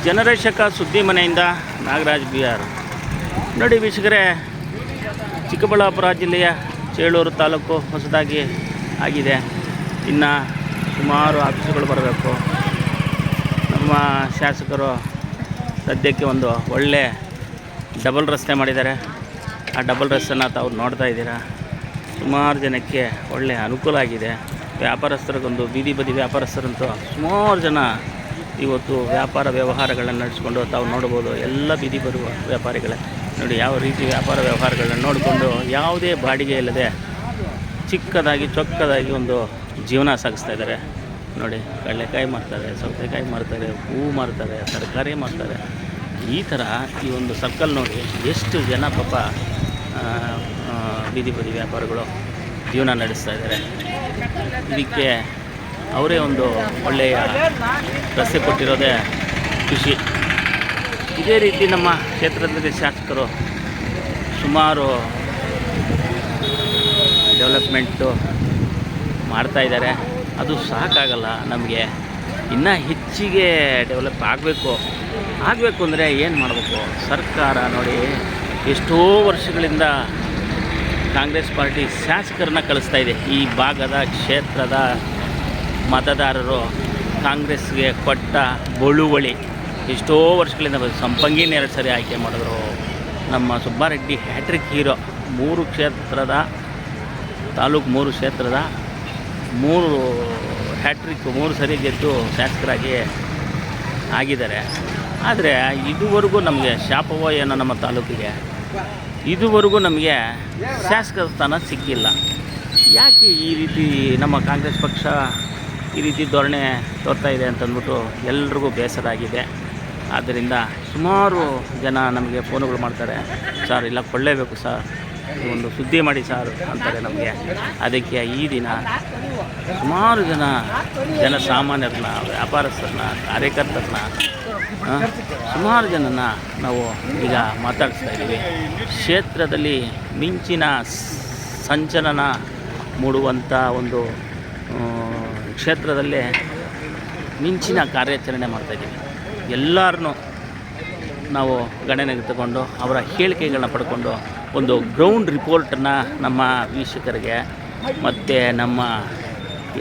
ಜನರೇಶಕ ಸುದ್ದಿ ಮನೆಯಿಂದ ನಾಗರಾಜ್ BR. ನೋಡಿ ವೀಕ್ಷಕರೇ, ಚಿಕ್ಕಬಳ್ಳಾಪುರ ಜಿಲ್ಲೆಯ ಚೇಳೂರು ತಾಲೂಕು ಹೊಸದಾಗಿ ಆಗಿದೆ. ಇನ್ನು ಸುಮಾರು ಆಫೀಸುಗಳು ಬರಬೇಕು. ನಮ್ಮ ಶಾಸಕರು ಸದ್ಯಕ್ಕೆ ಒಂದು ಒಳ್ಳೆ ಡಬಲ್ ರಸ್ತೆ ಮಾಡಿದ್ದಾರೆ. ಆ ಡಬಲ್ ರಸ್ತೆಯನ್ನು ತಾವು ನೋಡ್ತಾ ಇದ್ದೀರಾ. ಸುಮಾರು ಜನಕ್ಕೆ ಒಳ್ಳೆಯ ಅನುಕೂಲ ಆಗಿದೆ. ವ್ಯಾಪಾರಸ್ಥರಿಗೊಂದು ಬೀದಿ ಬದಿ ವ್ಯಾಪಾರಸ್ಥರಂತೂ ಸುಮಾರು ಜನ ಇವತ್ತು ವ್ಯಾಪಾರ ವ್ಯವಹಾರಗಳನ್ನು ನಡೆಸಿಕೊಂಡು ತಾವು ನೋಡ್ಬೋದು. ಎಲ್ಲ ಬೀದಿ ಬರುವ ವ್ಯಾಪಾರಿಗಳೇ ನೋಡಿ ಯಾವ ರೀತಿ ವ್ಯಾಪಾರ ವ್ಯವಹಾರಗಳನ್ನು ನೋಡಿಕೊಂಡು ಯಾವುದೇ ಬಾಡಿಗೆ ಇಲ್ಲದೆ ಚಿಕ್ಕದಾಗಿ ಚೊಕ್ಕದಾಗಿ ಒಂದು ಜೀವನ ಸಾಗಿಸ್ತಾ ಇದ್ದಾರೆ. ನೋಡಿ, ಕಡಲೆಕಾಯಿ ಮಾರ್ತಾರೆ, ಸೌತೆಕಾಯಿ ಮಾರ್ತಾರೆ, ಹೂವು ಮಾರ್ತಾರೆ, ತರಕಾರಿ ಮಾರ್ತಾರೆ. ಈ ಥರ ಈ ಒಂದು ಸರ್ಕಲ್ ನೋಡಿ ಎಷ್ಟು ಜನ ಪಾಪ ಬೀದಿ ಬದಿ ವ್ಯಾಪಾರಿಗಳು ಜೀವನ ನಡೆಸ್ತಾ ಇದ್ದಾರೆ. ಇದಕ್ಕೆ ಅವರೇ ಒಂದು ಒಳ್ಳೆಯ ರಸ್ತೆ ಕೊಟ್ಟಿರೋದೇ ಖುಷಿ. ಇದೇ ರೀತಿ ನಮ್ಮ ಕ್ಷೇತ್ರದಲ್ಲಿ ಶಾಸಕರು ಸುಮಾರು ಡೆವಲಪ್ಮೆಂಟು ಮಾಡ್ತಾಯಿದ್ದಾರೆ. ಅದು ಸಾಕಾಗಲ್ಲ ನಮಗೆ. ಇನ್ನೂ ಹೆಚ್ಚಿಗೆ ಡೆವಲಪ್ ಆಗಬೇಕು ಅಂದರೆ ಏನು ಮಾಡಬೇಕು? ಸರ್ಕಾರ ನೋಡಿ ಎಷ್ಟೋ ವರ್ಷಗಳಿಂದ ಕಾಂಗ್ರೆಸ್ ಪಾರ್ಟಿ ಶಾಸಕರನ್ನ ಕಳಿಸ್ತಾ ಇದೆ. ಈ ಭಾಗದ ಕ್ಷೇತ್ರದ ಮತದಾರರು ಕಾಂಗ್ರೆಸ್ಗೆ ಕೊಟ್ಟ ಬಳುವಳಿ ಎಷ್ಟೋ ವರ್ಷಗಳಿಂದ ಸಂಪಂಗಿನ 2 ಸರಿ ಆಯ್ಕೆ ಮಾಡಿದ್ರು. ನಮ್ಮ ಸುಬ್ಬಾರೆಡ್ಡಿ ಹ್ಯಾಟ್ರಿಕ್ ಹೀರೋ. 3 ಕ್ಷೇತ್ರದ ತಾಲೂಕು 3 ಕ್ಷೇತ್ರದ 3 ಹ್ಯಾಟ್ರಿಕ್ 3 ಸರಿ ಗೆದ್ದು ಶಾಸಕರಾಗಿ ಆಗಿದ್ದಾರೆ. ಆದರೆ ಇದುವರೆಗೂ ನಮಗೆ ಶಾಪವೋ ಏನೋ ನಮ್ಮ ತಾಲೂಕಿಗೆ, ಇದುವರೆಗೂ ನಮಗೆ ಶಾಸಕ ಸ್ಥಾನ ಸಿಕ್ಕಿಲ್ಲ. ಯಾಕೆ ಈ ರೀತಿ ನಮ್ಮ ಕಾಂಗ್ರೆಸ್ ಪಕ್ಷ ಈ ರೀತಿ ಧೋರಣೆ ತೋರ್ತಾ ಇದೆ ಅಂತಂದ್ಬಿಟ್ಟು ಎಲ್ರಿಗೂ ಬೇಸರ ಆಗಿದೆ. ಆದ್ದರಿಂದ ಸುಮಾರು ಜನ ನಮಗೆ ಫೋನುಗಳು ಮಾಡ್ತಾರೆ, ಸರ್ ಇಲ್ಲ ಕೊಳ್ಳೇಬೇಕು ಸರ್, ಒಂದು ಸುದ್ದಿ ಮಾಡಿ ಸರ್ ಅಂತಾರೆ ನಮಗೆ. ಅದಕ್ಕೆ ಈ ದಿನ ಸುಮಾರು ಜನಸಾಮಾನ್ಯರನ್ನ, ವ್ಯಾಪಾರಸ್ಥರನ್ನ, ಕಾರ್ಯಕರ್ತರನ್ನ, ಸುಮಾರು ಜನನ ನಾವು ಈಗ ಮಾತಾಡಿಸ್ತಾ ಇದ್ದೀವಿ. ಕ್ಷೇತ್ರದಲ್ಲಿ ಮಿಂಚಿನ ಸಂಚಲನ ಮೂಡುವಂಥ ಒಂದು ಕ್ಷೇತ್ರದಲ್ಲೇ ಮಿಂಚಿನ ಕಾರ್ಯಾಚರಣೆ ಮಾಡ್ತಾಯಿದ್ದೀವಿ. ಎಲ್ಲರನ್ನೂ ನಾವು ಗಣನೆಗೆ ತಗೊಂಡು ಅವರ ಹೇಳಿಕೆಗಳನ್ನ ಪಡ್ಕೊಂಡು ಒಂದು ಗ್ರೌಂಡ್ ರಿಪೋರ್ಟನ್ನು ನಮ್ಮ ವೀಕ್ಷಕರಿಗೆ ಮತ್ತು ನಮ್ಮ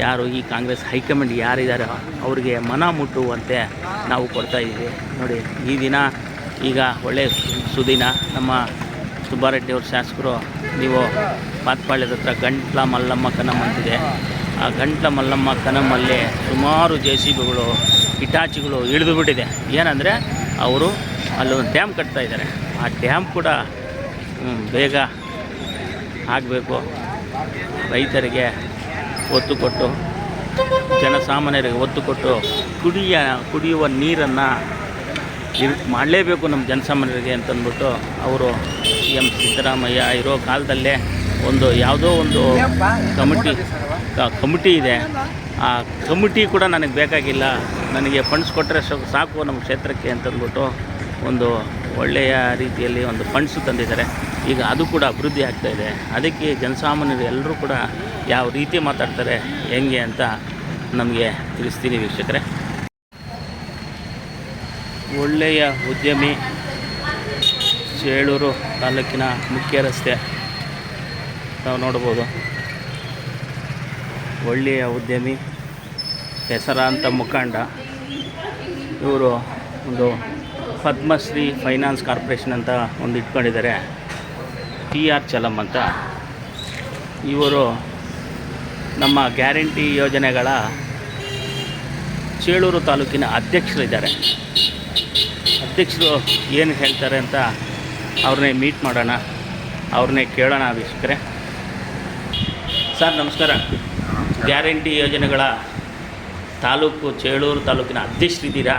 ಯಾರು ಈ ಕಾಂಗ್ರೆಸ್ ಹೈಕಮಾಂಡ್ ಯಾರಿದ್ದಾರೋ ಅವರಿಗೆ ಮನ ಮುಟ್ಟುವಂತೆ ನಾವು ಕೊಡ್ತಾಯಿದ್ದೀವಿ. ನೋಡಿ, ಈ ದಿನ ಈಗ ಒಳ್ಳೆಯ ಸುದಿನ. ನಮ್ಮ ಸುಬ್ಬಾರೆಡ್ಡಿಯವ್ರ ಶಾಸಕರು, ನೀವು ಪಾತ್ಪಾಳ್ಯದ ಹತ್ರ ಗಂಟ್ಲ ಮಲ್ಲಮ್ಮ ಕನಮ್ ಅಂತಿದೆ. ಆ ಗಂಟ್ಲ ಮಲ್ಲಮ್ಮ ಕನಮಲ್ಲಿ ಸುಮಾರು JCBಗಳು, ಇಟಾಚಿಗಳು ಇಳಿದು ಬಿಟ್ಟಿದೆ. ಏನಂದರೆ ಅವರು ಅಲ್ಲೊಂದು ಡ್ಯಾಮ್ ಕಟ್ತಾ ಇದ್ದಾರೆ. ಆ ಡ್ಯಾಮ್ ಕೂಡ ಬೇಗ ಆಗಬೇಕು. ರೈತರಿಗೆ ಒತ್ತು ಕೊಟ್ಟು, ಜನಸಾಮಾನ್ಯರಿಗೆ ಒತ್ತು ಕೊಟ್ಟು ಕುಡಿಯುವ ನೀರನ್ನು ಮಾಡಲೇಬೇಕು ನಮ್ಮ ಜನಸಾಮಾನ್ಯರಿಗೆ ಅಂತಂದ್ಬಿಟ್ಟು ಅವರು CM ಸಿದ್ದರಾಮಯ್ಯ ಇರೋ ಕಾಲದಲ್ಲೇ ಒಂದು ಯಾವುದೋ ಒಂದು ಕಮಿಟಿ ಇದೆ. ಆ ಕಮಿಟಿ ಕೂಡ ನನಗೆ ಬೇಕಾಗಿಲ್ಲ, ನನಗೆ ಫಂಡ್ಸ್ ಕೊಟ್ಟರೆ ಸಾಕು ನಮ್ಮ ಕ್ಷೇತ್ರಕ್ಕೆ ಅಂತಂದ್ಬಿಟ್ಟು ಒಂದು ಒಳ್ಳೆಯ ರೀತಿಯಲ್ಲಿ ಒಂದು ಫಂಡ್ಸು ತಂದಿದ್ದಾರೆ. ಈಗ ಅದು ಕೂಡ ಅಭಿವೃದ್ಧಿ ಆಗ್ತಾಯಿದೆ. ಅದಕ್ಕೆ ಜನಸಾಮಾನ್ಯರು ಎಲ್ಲರೂ ಕೂಡ ಯಾವ ರೀತಿ ಮಾತಾಡ್ತಾರೆ ಹೆಂಗೆ ಅಂತ ನಮಗೆ ತಿಳಿಸ್ತೀನಿ ವೀಕ್ಷಕರೇ. ಒಳ್ಳೆಯ ಉದ್ಯಮಿ, ಚೇಳೂರು ತಾಲೂಕಿನ ಮುಖ್ಯ ರಸ್ತೆ ನಾವು ನೋಡ್ಬೋದು. ಒಳ್ಳೆಯ ಉದ್ಯಮಿ, ಹೆಸರಾಂತ ಮುಖಂಡ ಇವರು. ಒಂದು ಪದ್ಮಶ್ರೀ ಫೈನಾನ್ಸ್ ಕಾರ್ಪೊರೇಷನ್ ಅಂತ ಒಂದು ಇಟ್ಕೊಂಡಿದ್ದಾರೆ, TR ಚಲಂ ಅಂತ. ಇವರು ನಮ್ಮ ಗ್ಯಾರಂಟಿ ಯೋಜನೆಗಳ ಚೇಳೂರು ತಾಲೂಕಿನ ಅಧ್ಯಕ್ಷರಿದ್ದಾರೆ. ಅಧ್ಯಕ್ಷರು ಏನು ಹೇಳ್ತಾರೆ ಅಂತ ಅವ್ರನ್ನೇ ಮೀಟ್ ಮಾಡೋಣ, ಅವ್ರನ್ನೇ ಕೇಳೋಣ ವೀಕ್ಷಕರೇ. ಸರ್ ನಮಸ್ಕಾರ. ಗ್ಯಾರಂಟಿ ಯೋಜನೆಗಳ ಚೇಳೂರು ತಾಲೂಕಿನ ಅಧ್ಯಕ್ಷರಿದ್ದೀರಾ.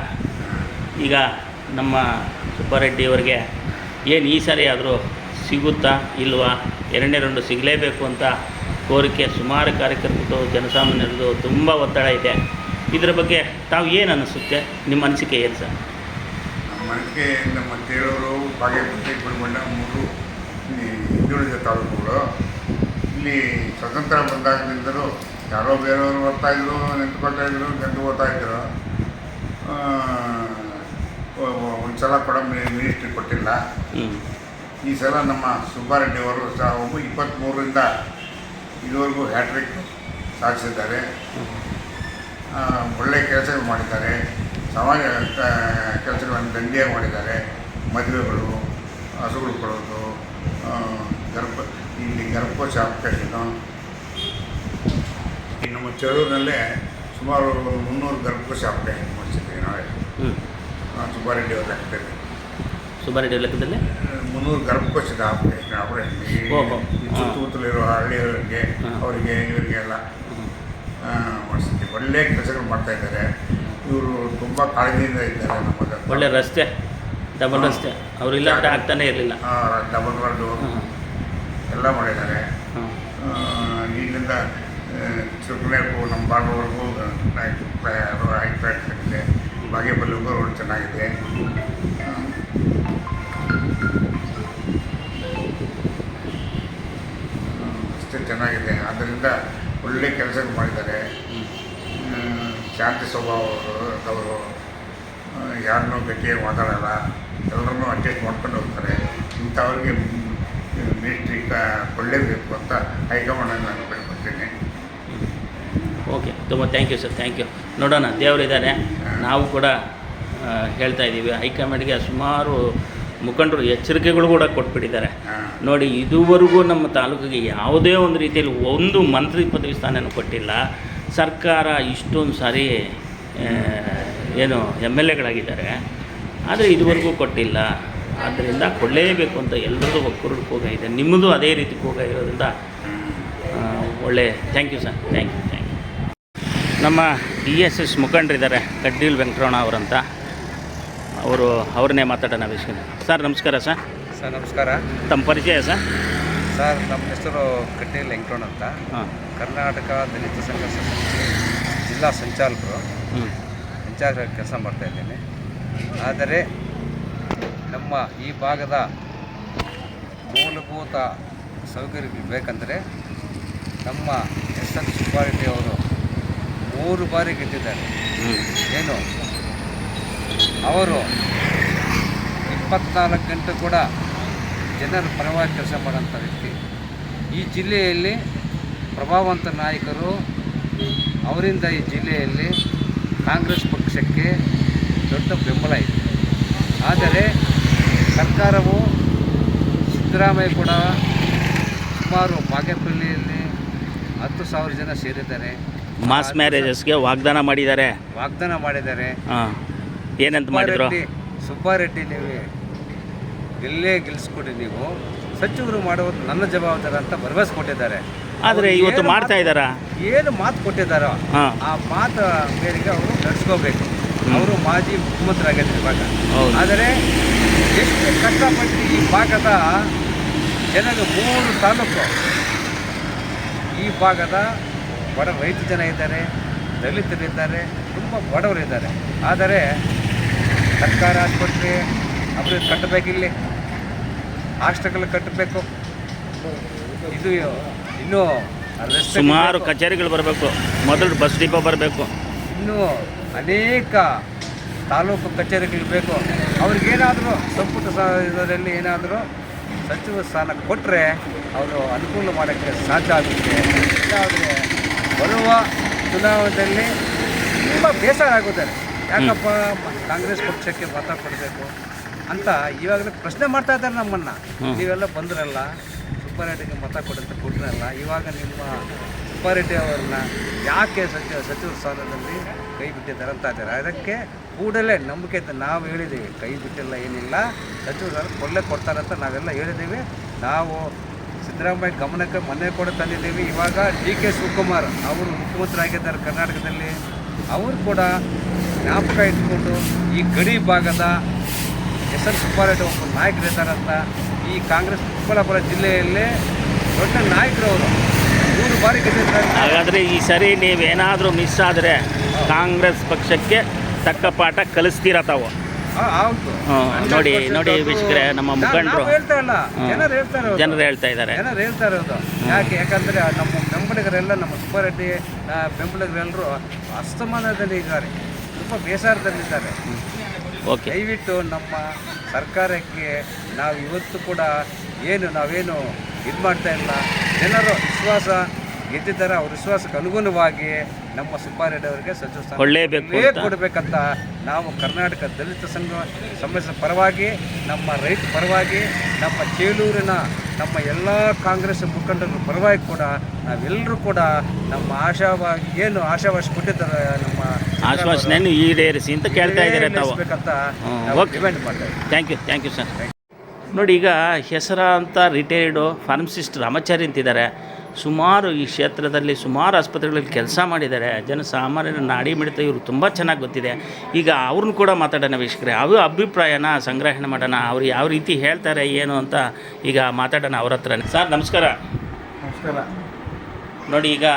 ಈಗ ನಮ್ಮ ಸುಬ್ಬಾರೆಡ್ಡಿಯವರಿಗೆ ಏನು ಈ ಸಾರಿ ಆದರೂ ಸಿಗುತ್ತಾ ಇಲ್ವಾ? 2ನೇ ರೌಂಡು ಸಿಗಲೇಬೇಕು ಅಂತ ಕೋರಿಕೆ ಸುಮಾರು ಕಾರ್ಯಕರ್ತರು, ಜನಸಾಮಾನ್ಯರದು ತುಂಬ ಒತ್ತಡ ಇದೆ. ಇದರ ಬಗ್ಗೆ ತಾವು ಏನು ಅನ್ನಿಸುತ್ತೆ? ನಿಮ್ಮ ಅನಿಸಿಕೆ ಏನು ಸರ್? ನಮ್ಮ ಅನಿಸಿಕೆ, ನಮ್ಮ ಚೇಳೂರು, ಬಾಗೇಪಲ್ಲಿ, ಗುಲ್ಬಂಡ 3 ಹಿಂದುಳಿದ ತಾಲೂಕುಗಳು. ಇಲ್ಲಿ ಸ್ವತಂತ್ರ ಬಂದಾಗಲಿಂದಲೂ ಯಾರೋ ಬೇರೆಯವರು ಓದ್ತಾಯಿದ್ರು, ನಿಂತ್ಕೊಳ್ತಾಯಿದ್ರು, ಗೆದ್ದು ಓದ್ತಾಯಿದ್ರು. ಸಲ ಕೂಡ ಮಿನಿಸ್ಟ್ರಿ ಕೊಟ್ಟಿಲ್ಲ. ಹ್ಞೂ ಈ ಸಲ ನಮ್ಮ ಸುಬ್ಬಾರೆಡ್ಡಿ ಅವರು 23ರಿಂದ ಇದುವರೆಗೂ ಹ್ಯಾಟ್ರಿಕ್ ಸಾಧಿಸಿದ್ದಾರೆ. ಒಳ್ಳೆಯ ಕೆಲಸಗಳು ಮಾಡಿದ್ದಾರೆ. ಸಮಾಜ ಕೆಲಸಗಳನ್ನು ದಂಡಿಯಾಗಿ ಮಾಡಿದ್ದಾರೆ. ಮದುವೆಗಳು, ಹಸುಗಳು ಕೊಡೋದು, ಇಲ್ಲಿ ಗರ್ಭಕೋಶ ಆಪರೇಷನು. ಈ ನಮ್ಮ ಚಳೂರಿನಲ್ಲೇ ಸುಮಾರು 300 ಗರ್ಭಕೋಶ ಆಪರೇಷನ್ ಮಾಡಿಸಿದ್ದೀವಿ ನಾವೇ. ಸುಬ್ಬಾರೆಡ್ಡಿ ಅವ್ರ ಲೆಕ್ಕದಲ್ಲಿ ಸುಬ್ಬಾರೆಡ್ಡಿ ಲೆಕ್ಕದಲ್ಲಿ 300 ಗರ್ಭಕೋಶದ ಆಪರೇಷನ್ ಈ ಸುತ್ತಮುತ್ತಲಿರೋ ಹಳ್ಳಿಯವರಿಗೆ ಅವರಿಗೆ ಇವರಿಗೆಲ್ಲ ಮಾಡಿಸ್ತೀವಿ. ಒಳ್ಳೆಯ ಕೆಲಸಗಳು ಮಾಡ್ತಾಯಿದ್ದಾರೆ. ಇವರು ತುಂಬ ಕಾಳಜಿಯಿಂದ ಇದ್ದಾರೆ. ನಮಗೆ ಒಳ್ಳೆ ರಸ್ತೆ, ಡಬಲ್ ರಸ್ತೆ ಅವರಿಲ್ಲ ಆಗ್ತಾನೆ ಇರಲಿಲ್ಲ. ಡಬಲ್ ರೋಡು ಎಲ್ಲ ಮಾಡಿದ್ದಾರೆ. ಇಲ್ಲಿಂದ ಚಿಕ್ಕನೇರ್ಗೂ ನಮ್ಮ ಬಾರ್ವರೆಗೂ ಇದೆ. ಬಾಗೇಪಲ್ಲಿಗೂ ರೋಡ್ ಚೆನ್ನಾಗಿದೆ. ಅಷ್ಟೇ ಚೆನ್ನಾಗಿದೆ. ಆದ್ದರಿಂದ ಒಳ್ಳೆ ಕೆಲಸಗಳು ಮಾಡಿದ್ದಾರೆ. ಶಾಂತಿ ಸ್ವಭಾವದವರು, ಯಾರನ್ನೂ ಗಟ್ಟಿಯಾಗಿ ಮಾತಾಡೋಲ್ಲ, ಎಲ್ಲರನ್ನೂ ಅಡ್ಜಸ್ಟ್ ಮಾಡ್ಕೊಂಡು ಹೋಗ್ತಾರೆ. ಇಂಥವ್ರಿಗೆ ಮಿನಿಸ್ಟ್ರಿ ಕೊಳ್ಳೇಬೇಕು ಅಂತ ಹೈಕಮಾಂಡನ್ನು ನಾನು ಬೇಡ್ಕೊಳ್ತೀನಿ. ಓಕೆ, ತುಂಬ thank you sir, thank you. ನೋಡೋಣ, ದೇವರಿದ್ದಾರೆ. ನಾವು ಕೂಡ ಹೇಳ್ತಾ ಇದ್ದೀವಿ ಹೈಕಮಾಂಡ್ಗೆ. ಸುಮಾರು ಮುಖಂಡರು ಎಚ್ಚರಿಕೆಗಳು ಕೂಡ ಕೊಟ್ಬಿಟ್ಟಿದ್ದಾರೆ. ನೋಡಿ, ಇದುವರೆಗೂ ನಮ್ಮ ತಾಲೂಕಿಗೆ ಯಾವುದೇ ಒಂದು ರೀತಿಯಲ್ಲಿ ಒಂದು ಮಂತ್ರಿ ಪದವಿ ಸ್ಥಾನನೂ ಕೊಟ್ಟಿಲ್ಲ. ಸರ್ಕಾರ ಇಷ್ಟೊಂದು ಸಾರಿ ಏನು ಎಮ್ ಎಲ್ ಎಗಳಾಗಿದ್ದಾರೆ, ಆದರೆ ಇದುವರೆಗೂ ಕೊಟ್ಟಿಲ್ಲ. ಆದ್ದರಿಂದ ಕೊಡಲೇಬೇಕು ಅಂತ ಎಲ್ಲರದ್ದು ಒಕ್ಕೂರು ಕೂಗ ಇದೆ. ನಿಮ್ಮದು ಅದೇ ರೀತಿ ಕೂಗ ಇರೋದ್ರಿಂದ ಒಳ್ಳೆ thank you sir, thank you. ನಮ್ಮ DSS ಮುಖಂಡರಿದ್ದಾರೆ, ಕಡ್ಡೀಲ್ ವೆಂಕಟರಮಣ ಅವರಂತ. ಅವ್ರನ್ನೇ ಮಾತಾಡೋಣ ವಿಷಯ. ಸರ್ ನಮಸ್ಕಾರ. ಸರ್ ನಮಸ್ಕಾರ. ತಮ್ಮ ಪರಿಚಯ ಸರ್? ನಮ್ಮ ಹೆಸರು ಕಡ್ಡೀಲ್ ವೆಂಕಟರಮಣ ಅಂತ. ಕರ್ನಾಟಕ ದಲಿತ ಸಂಘರ್ಷ ಸಮಿತಿ ಜಿಲ್ಲಾ ಸಂಚಾಲಕರು, ಇನ್ಚಾರ್ಜ್ ಕೆಲಸ ಮಾಡ್ತಾಯಿದ್ದೇನೆ. ಆದರೆ ನಮ್ಮ ಈ ಭಾಗದ ಮೂಲಭೂತ ಸೌಕರ್ಯಗಳು ಬೇಕಂದರೆ ನಮ್ಮ SN ಸುಬ್ಬಾರೆಡ್ಡಿ ಅವರು 3 ಬಾರಿ ಗೆದ್ದಿದ್ದಾರೆ. ಏನು ಅವರು 24 ಗಂಟೆ ಕೂಡ ಜನರ ಪರವಾಗಿ ಕೆಲಸ ಮಾಡೋಂಥ ವ್ಯಕ್ತಿ. ಈ ಜಿಲ್ಲೆಯಲ್ಲಿ ಪ್ರಭಾವವಂತ ನಾಯಕರು ಅವರಿಂದ ಈ ಜಿಲ್ಲೆಯಲ್ಲಿ ಕಾಂಗ್ರೆಸ್ ಪಕ್ಷಕ್ಕೆ ದೊಡ್ಡ ಬೆಂಬಲ ಇದೆ. ಆದರೆ ಸರ್ಕಾರವು ಸಿದ್ದರಾಮಯ್ಯ ಕೂಡ ಸುಮಾರು ಬಾಗೇಪಲ್ಲಿಯಲ್ಲಿ 10,000 ಜನ ಸೇರಿದ್ದಾರೆ. ಮಾಸ್ ಮ್ಯಾರೇಜಸ್ಗೆ ವಾಗ್ದಾನ ಮಾಡಿದ್ದಾರೆ. ಏನಂತ ಮಾಡಿದ್ರು? ಸುಬ್ಬಾರೆಡ್ಡಿ ನೀವು ಗೆಲ್ಲಿಸ್ಕೊಡಿ, ನೀವು ಸಚಿವರು ಮಾಡೋದು ನನ್ನ ಜವಾಬ್ದಾರಿ ಅಂತ ಭರವಸೆ ಕೊಟ್ಟಿದ್ದಾರೆ. ಆದರೆ ಇವತ್ತು ಮಾಡ್ತಾ ಇದ್ದಾರಾ? ಏನು ಮಾತು ಕೊಟ್ಟಿದ್ದಾರೋ ಆ ಮಾತು ಮೇರೆಗೆ ಅವರು ನಡೆಸ್ಕೋಬೇಕು. ಅವರು ಮಾಜಿ ಮುಖ್ಯಮಂತ್ರಿ ಆಗಿದ್ದಾರೆ ಇವಾಗ. ಆದರೆ ಎಷ್ಟು ಕಷ್ಟಪಟ್ಟು ಈ ಭಾಗದ ಜನರು 3 ತಾಲೂಕು ಈ ಭಾಗದ ಬಡ ರೈತ ಜನ ಇದ್ದಾರೆ, ದಲಿತರಿದ್ದಾರೆ, ತುಂಬ ಬಡವರಿದ್ದಾರೆ. ಆದರೆ ಸರ್ಕಾರ ಆಸ್ಪತ್ರೆ ಅವರು ಕಟ್ಟಬೇಕಿಲ್ಲಿ, ಹಾಸ್ಟೆಲ್ ಕಟ್ಟಬೇಕು. ಇದು ಇನ್ನೂ ಸುಮಾರು ಕಚೇರಿಗಳು ಬರಬೇಕು. ಮೊದಲು ಬಸ್ ಡಿಪೋ ಬರಬೇಕು. ಇನ್ನೂ ಅನೇಕ ತಾಲೂಕು ಕಚೇರಿಗಳು ಬೇಕು. ಅವ್ರಿಗೇನಾದರೂ ಸಂಪುಟ ಇದರಲ್ಲಿ ಏನಾದರೂ ಸಚಿವ ಸ್ಥಾನ ಕೊಟ್ಟರೆ ಅವರು ಅನುಕೂಲ ಮಾಡೋಕ್ಕೆ ಸಾಧ್ಯ ಆಗುತ್ತೆ. ಇಲ್ಲಾದರೆ ಬರುವ ಚುನಾವಣೆಯಲ್ಲಿ ತುಂಬ ಬೇಸರ ಆಗುತ್ತಾರೆ. ಯಾಕಪ್ಪ ಕಾಂಗ್ರೆಸ್ ಪಕ್ಷಕ್ಕೆ ಮತ ಕೊಡಬೇಕು ಅಂತ ಇವಾಗಲೇ ಪ್ರಶ್ನೆ ಮಾಡ್ತಾ ಇದ್ದಾರೆ ನಮ್ಮನ್ನು. ನೀವೆಲ್ಲ ಬಂದ್ರಲ್ಲ, ಸುಬ್ಬಾರೆಡ್ಡಿಗೆ ಮತ ಕೊಡಂತ ಕೊಟ್ಟರಲ್ಲ, ಇವಾಗ ನಿಮ್ಮ ಸುಬ್ಬಾರೆಡ್ಡಿ ಅವ್ರನ್ನ ಯಾಕೆ ಸಚಿವ ಸ್ಥಾನದಲ್ಲಿ ಕೈ ಬಿಟ್ಟಿದ್ದಾರೆ ಅಂತ ಇದ್ದಾರೆ. ಅದಕ್ಕೆ ಕೂಡಲೇ ನಂಬಿಕೆ ಅಂತ ನಾವು ಹೇಳಿದ್ದೀವಿ. ಕೈ ಬಿಟ್ಟಿಲ್ಲ, ಏನಿಲ್ಲ, ಸಚಿವ ಸ್ಥಾನ ಕೊಡ್ತಾರಂತ ನಾವೆಲ್ಲ ಹೇಳಿದ್ದೀವಿ. ನಾವು ಸಿದ್ದರಾಮಯ್ಯ ಗಮನಕ್ಕೆ ಮೊನ್ನೆ ಕೂಡ ತಂದಿದ್ದೀವಿ. ಇವಾಗ DK ಶಿವಕುಮಾರ್ ಅವರು ಮುಖ್ಯಮಂತ್ರಿ ಆಗಿದ್ದಾರೆ ಕರ್ನಾಟಕದಲ್ಲಿ. ಅವರು ಕೂಡ ಜ್ಞಾಪಕ ಇಟ್ಕೊಂಡು ಈ ಗಡಿ ಭಾಗದ SN ಸುಬ್ಬಾರೆಡ್ಡಿ ಒಬ್ಬ ನಾಯಕರಿದ್ದಾರಂತ. ಈ ಕಾಂಗ್ರೆಸ್ ಚಿಕ್ಕಬಳ್ಳಾಪುರ ಜಿಲ್ಲೆಯಲ್ಲೇ ದೊಡ್ಡ ನಾಯಕರು ಅವರು 3 ಬಾರಿ ಗೆದ್ದಿದ್ದಾರೆ. ಹಾಗಾದರೆ ಈ ಸರಿ ನೀವೇನಾದರೂ ಮಿಸ್ ಆದರೆ ಕಾಂಗ್ರೆಸ್ ಪಕ್ಷಕ್ಕೆ ತಕ್ಕ ಪಾಠ ಕಲಿಸ್ತೀರಾ ತಾವು? ಹೌದು. ನೋಡಿ ವೀಕ್ಷಕರೇ, ನಮ್ಮ ಮುಖಂಡರು ಜನರು ಹೇಳ್ತಾ ಇದ್ದಾರೆ. ಇರೋದು ಯಾಕಂದರೆ ನಮ್ಮ ಬೆಂಬಲಿಗರೆಲ್ಲ, ನಮ್ಮ ಸುಬ್ಬಾರೆಡ್ಡಿ ಬೆಂಬಲಿಗರೆಲ್ಲರೂ ಅಸ್ತಮಾನದಲ್ಲಿ ಇದ್ದಾರೆ, ತುಂಬ ಬೇಸರದಲ್ಲಿದ್ದಾರೆ. ಓಕೆ. ದಯವಿಟ್ಟು ನಮ್ಮ ಸರ್ಕಾರಕ್ಕೆ ನಾವು ಇವತ್ತು ಕೂಡ ನಾವೇನು ಇದು ಮಾಡ್ತಾ ಇಲ್ಲ, ಜನರು ವಿಶ್ವಾಸ ಗೆದ್ದಿದ್ದಾರೆ. ಅವ್ರ ವಿಶ್ವಾಸಕ್ಕೆ ಅನುಗುಣವಾಗಿ ನಮ್ಮ ಸುಬ್ಬಾರೆಡ್ಡಿ ಅವರಿಗೆ ಸಚಿವ ಸ್ಥಾನ ಕೊಡಬೇಕಂತ ನಾವು ಕರ್ನಾಟಕ ದಲಿತ ಸಮಸ್ಯೆ ಪರವಾಗಿ, ನಮ್ಮ ರೈತ ಪರವಾಗಿ, ನಮ್ಮ ಚೇಳೂರಿನ ನಮ್ಮ ಎಲ್ಲ ಕಾಂಗ್ರೆಸ್ ಮುಖಂಡರ ಪರವಾಗಿ ಕೂಡ ನಾವೆಲ್ಲರೂ ಕೂಡ ನಮ್ಮ ಆಶಾವಾಸ ಕೊಟ್ಟಿದ್ದಾರೆ, ನಮ್ಮ ಆಶ್ವಾಸನೆಯನ್ನು ಈಡೇರಿಸಿ ಅಂತ ಕೇಳ್ತಾ ಇದ್ದಾರೆ ತಾವು ಡಿಮ್ಯಾಂಡ್ ಮಾಡ್ತಾರೆ. Thank you sir. ನೋಡಿ, ಈಗ ಹೆಸರಾಂತ ರಿಟೈರ್ಡು ಫಾರ್ಮಸಿಸ್ಟ್ ರಾಮಾಚಾರಿ ಅಂತಿದ್ದಾರೆ. ಸುಮಾರು ಈ ಕ್ಷೇತ್ರದಲ್ಲಿ ಸುಮಾರು ಆಸ್ಪತ್ರೆಗಳಲ್ಲಿ ಕೆಲಸ ಮಾಡಿದ್ದಾರೆ. ಜನಸಾಮಾನ್ಯರ ನಾಡಿ ಮಿಡಿತ ಇವರು ತುಂಬ ಚೆನ್ನಾಗಿ ಗೊತ್ತಿದೆ. ಈಗ ಅವ್ರನ್ನ ಕೂಡ ಮಾತಾಡೋಣ ವೀಕ್ಷಕರೇ, ಅಭಿಪ್ರಾಯನ ಸಂಗ್ರಹಣೆ ಮಾಡೋಣ. ಅವ್ರು ಯಾವ ರೀತಿ ಹೇಳ್ತಾರೆ ಏನು ಅಂತ ಈಗ ಮಾತಾಡೋಣ ಅವ್ರ ಹತ್ರ. ಸರ್ ನಮಸ್ಕಾರ. ನಮಸ್ಕಾರ. ನೋಡಿ, ಈಗ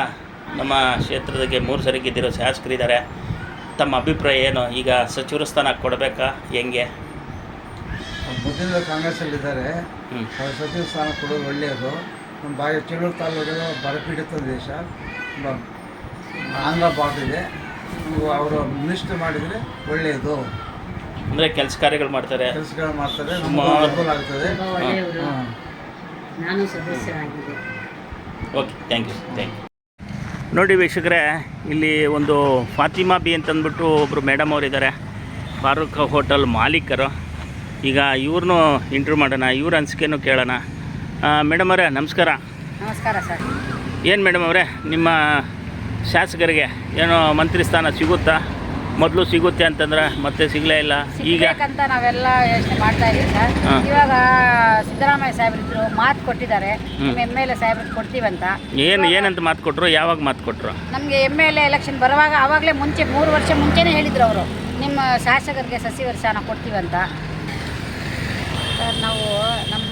ನಮ್ಮ ಕ್ಷೇತ್ರದಾಗೆ 3 ಸರಿ ಗೆದ್ದಿರೋ ಶಾಸಕರಿದ್ದಾರೆ. ತಮ್ಮ ಅಭಿಪ್ರಾಯ ಏನು? ಈಗ ಸಚಿವರ ಸ್ಥಾನ ಕೊಡಬೇಕಾ, ಹೆಂಗೆ? ಮೊದಲು ಕಾಂಗ್ರೆಸ್ಸಲ್ಲಿದ್ದಾರೆ, ಸಚಿವ ಸ್ಥಾನ ಕೊಡೋದು ಒಳ್ಳೆಯದು. ನಮ್ಮ ಚೇಳೂರು ತಾಲೂಕು ಬರಪೀಡಿತ ದೇಶ, ಆಂಧ್ರ ಬಾರ್ಡಿದೆ. ಅವರು ಮಿನಿಸ್ಟರ್ ಮಾಡಿದರೆ ಒಳ್ಳೆಯದು. ಅಂದರೆ ಕೆಲಸಗಳು ಮಾಡ್ತಾರೆ, ಅನುಕೂಲ ಆಗ್ತದೆ. ನಾನು ಸದಸ್ಯರಾಗಿದ್ದೆ. Okay, thank you. ನೋಡಿ ವೀಕ್ಷಕರೇ, ಇಲ್ಲಿ ಒಂದು ಫಾತಿಮಾ ಬಿ ಅಂತಂದ್ಬಿಟ್ಟು ಒಬ್ಬರು ಮೇಡಮ್ ಅವರಿದ್ದಾರೆ, ಫಾರೂಕ್ ಹೋಟೆಲ್ ಮಾಲೀಕರು. ಈಗ ಇವ್ರನ್ನೂ ಇಂಟರ್ವ್ಯೂ ಮಾಡೋಣ, ಇವ್ರ ಅನಿಸಿಕೆನೂ ಕೇಳೋಣ. ಮೇಡಮ್ ಅವರೇ ನಮಸ್ಕಾರ. ನಮಸ್ಕಾರ ಸರ್. ಏನು ಮೇಡಮ್ ಅವರೇ, ನಿಮ್ಮ ಶಾಸಕರಿಗೆ ಏನೋ ಮಂತ್ರಿ ಸ್ಥಾನ ಸಿಗುತ್ತಾ? ಮೊದಲು ಸಿಗುತ್ತೆ ಅಂತಂದ್ರೆ ಮತ್ತೆ ಸಿಗಲೇ ಇಲ್ಲ. ಈಗ ಅಂತ ನಾವೆಲ್ಲ ಯೋಚನೆ ಮಾಡ್ತಾ ಇದ್ದೀವಿ ಸರ್. ಇವಾಗ ಸಿದ್ದರಾಮಯ್ಯ ಸಾಹೇಬ್ರಿದ್ರು ಮಾತು ಕೊಟ್ಟಿದ್ದಾರೆ, ನಿಮ್ಮ MLA ಸಾಹೇಬ್ರಿಗೆ ಕೊಡ್ತೀವಂತ. ಏನಂತ ಮಾತು ಕೊಟ್ಟರು? ಯಾವಾಗ ಮಾತು ಕೊಟ್ಟರು? ನಮಗೆ MLA ಎಲೆಕ್ಷನ್ ಬರುವಾಗ ಆವಾಗಲೇ ಮುಂಚೆ 3 ವರ್ಷ ಮುಂಚೆನೇ ಹೇಳಿದ್ರು ಅವರು, ನಿಮ್ಮ ಶಾಸಕರಿಗೆ ಸಚಿವರ ಸ್ಥಾನ ಕೊಡ್ತೀವಂತ. ಸರ್, ನಾವು ನಮ್ಮ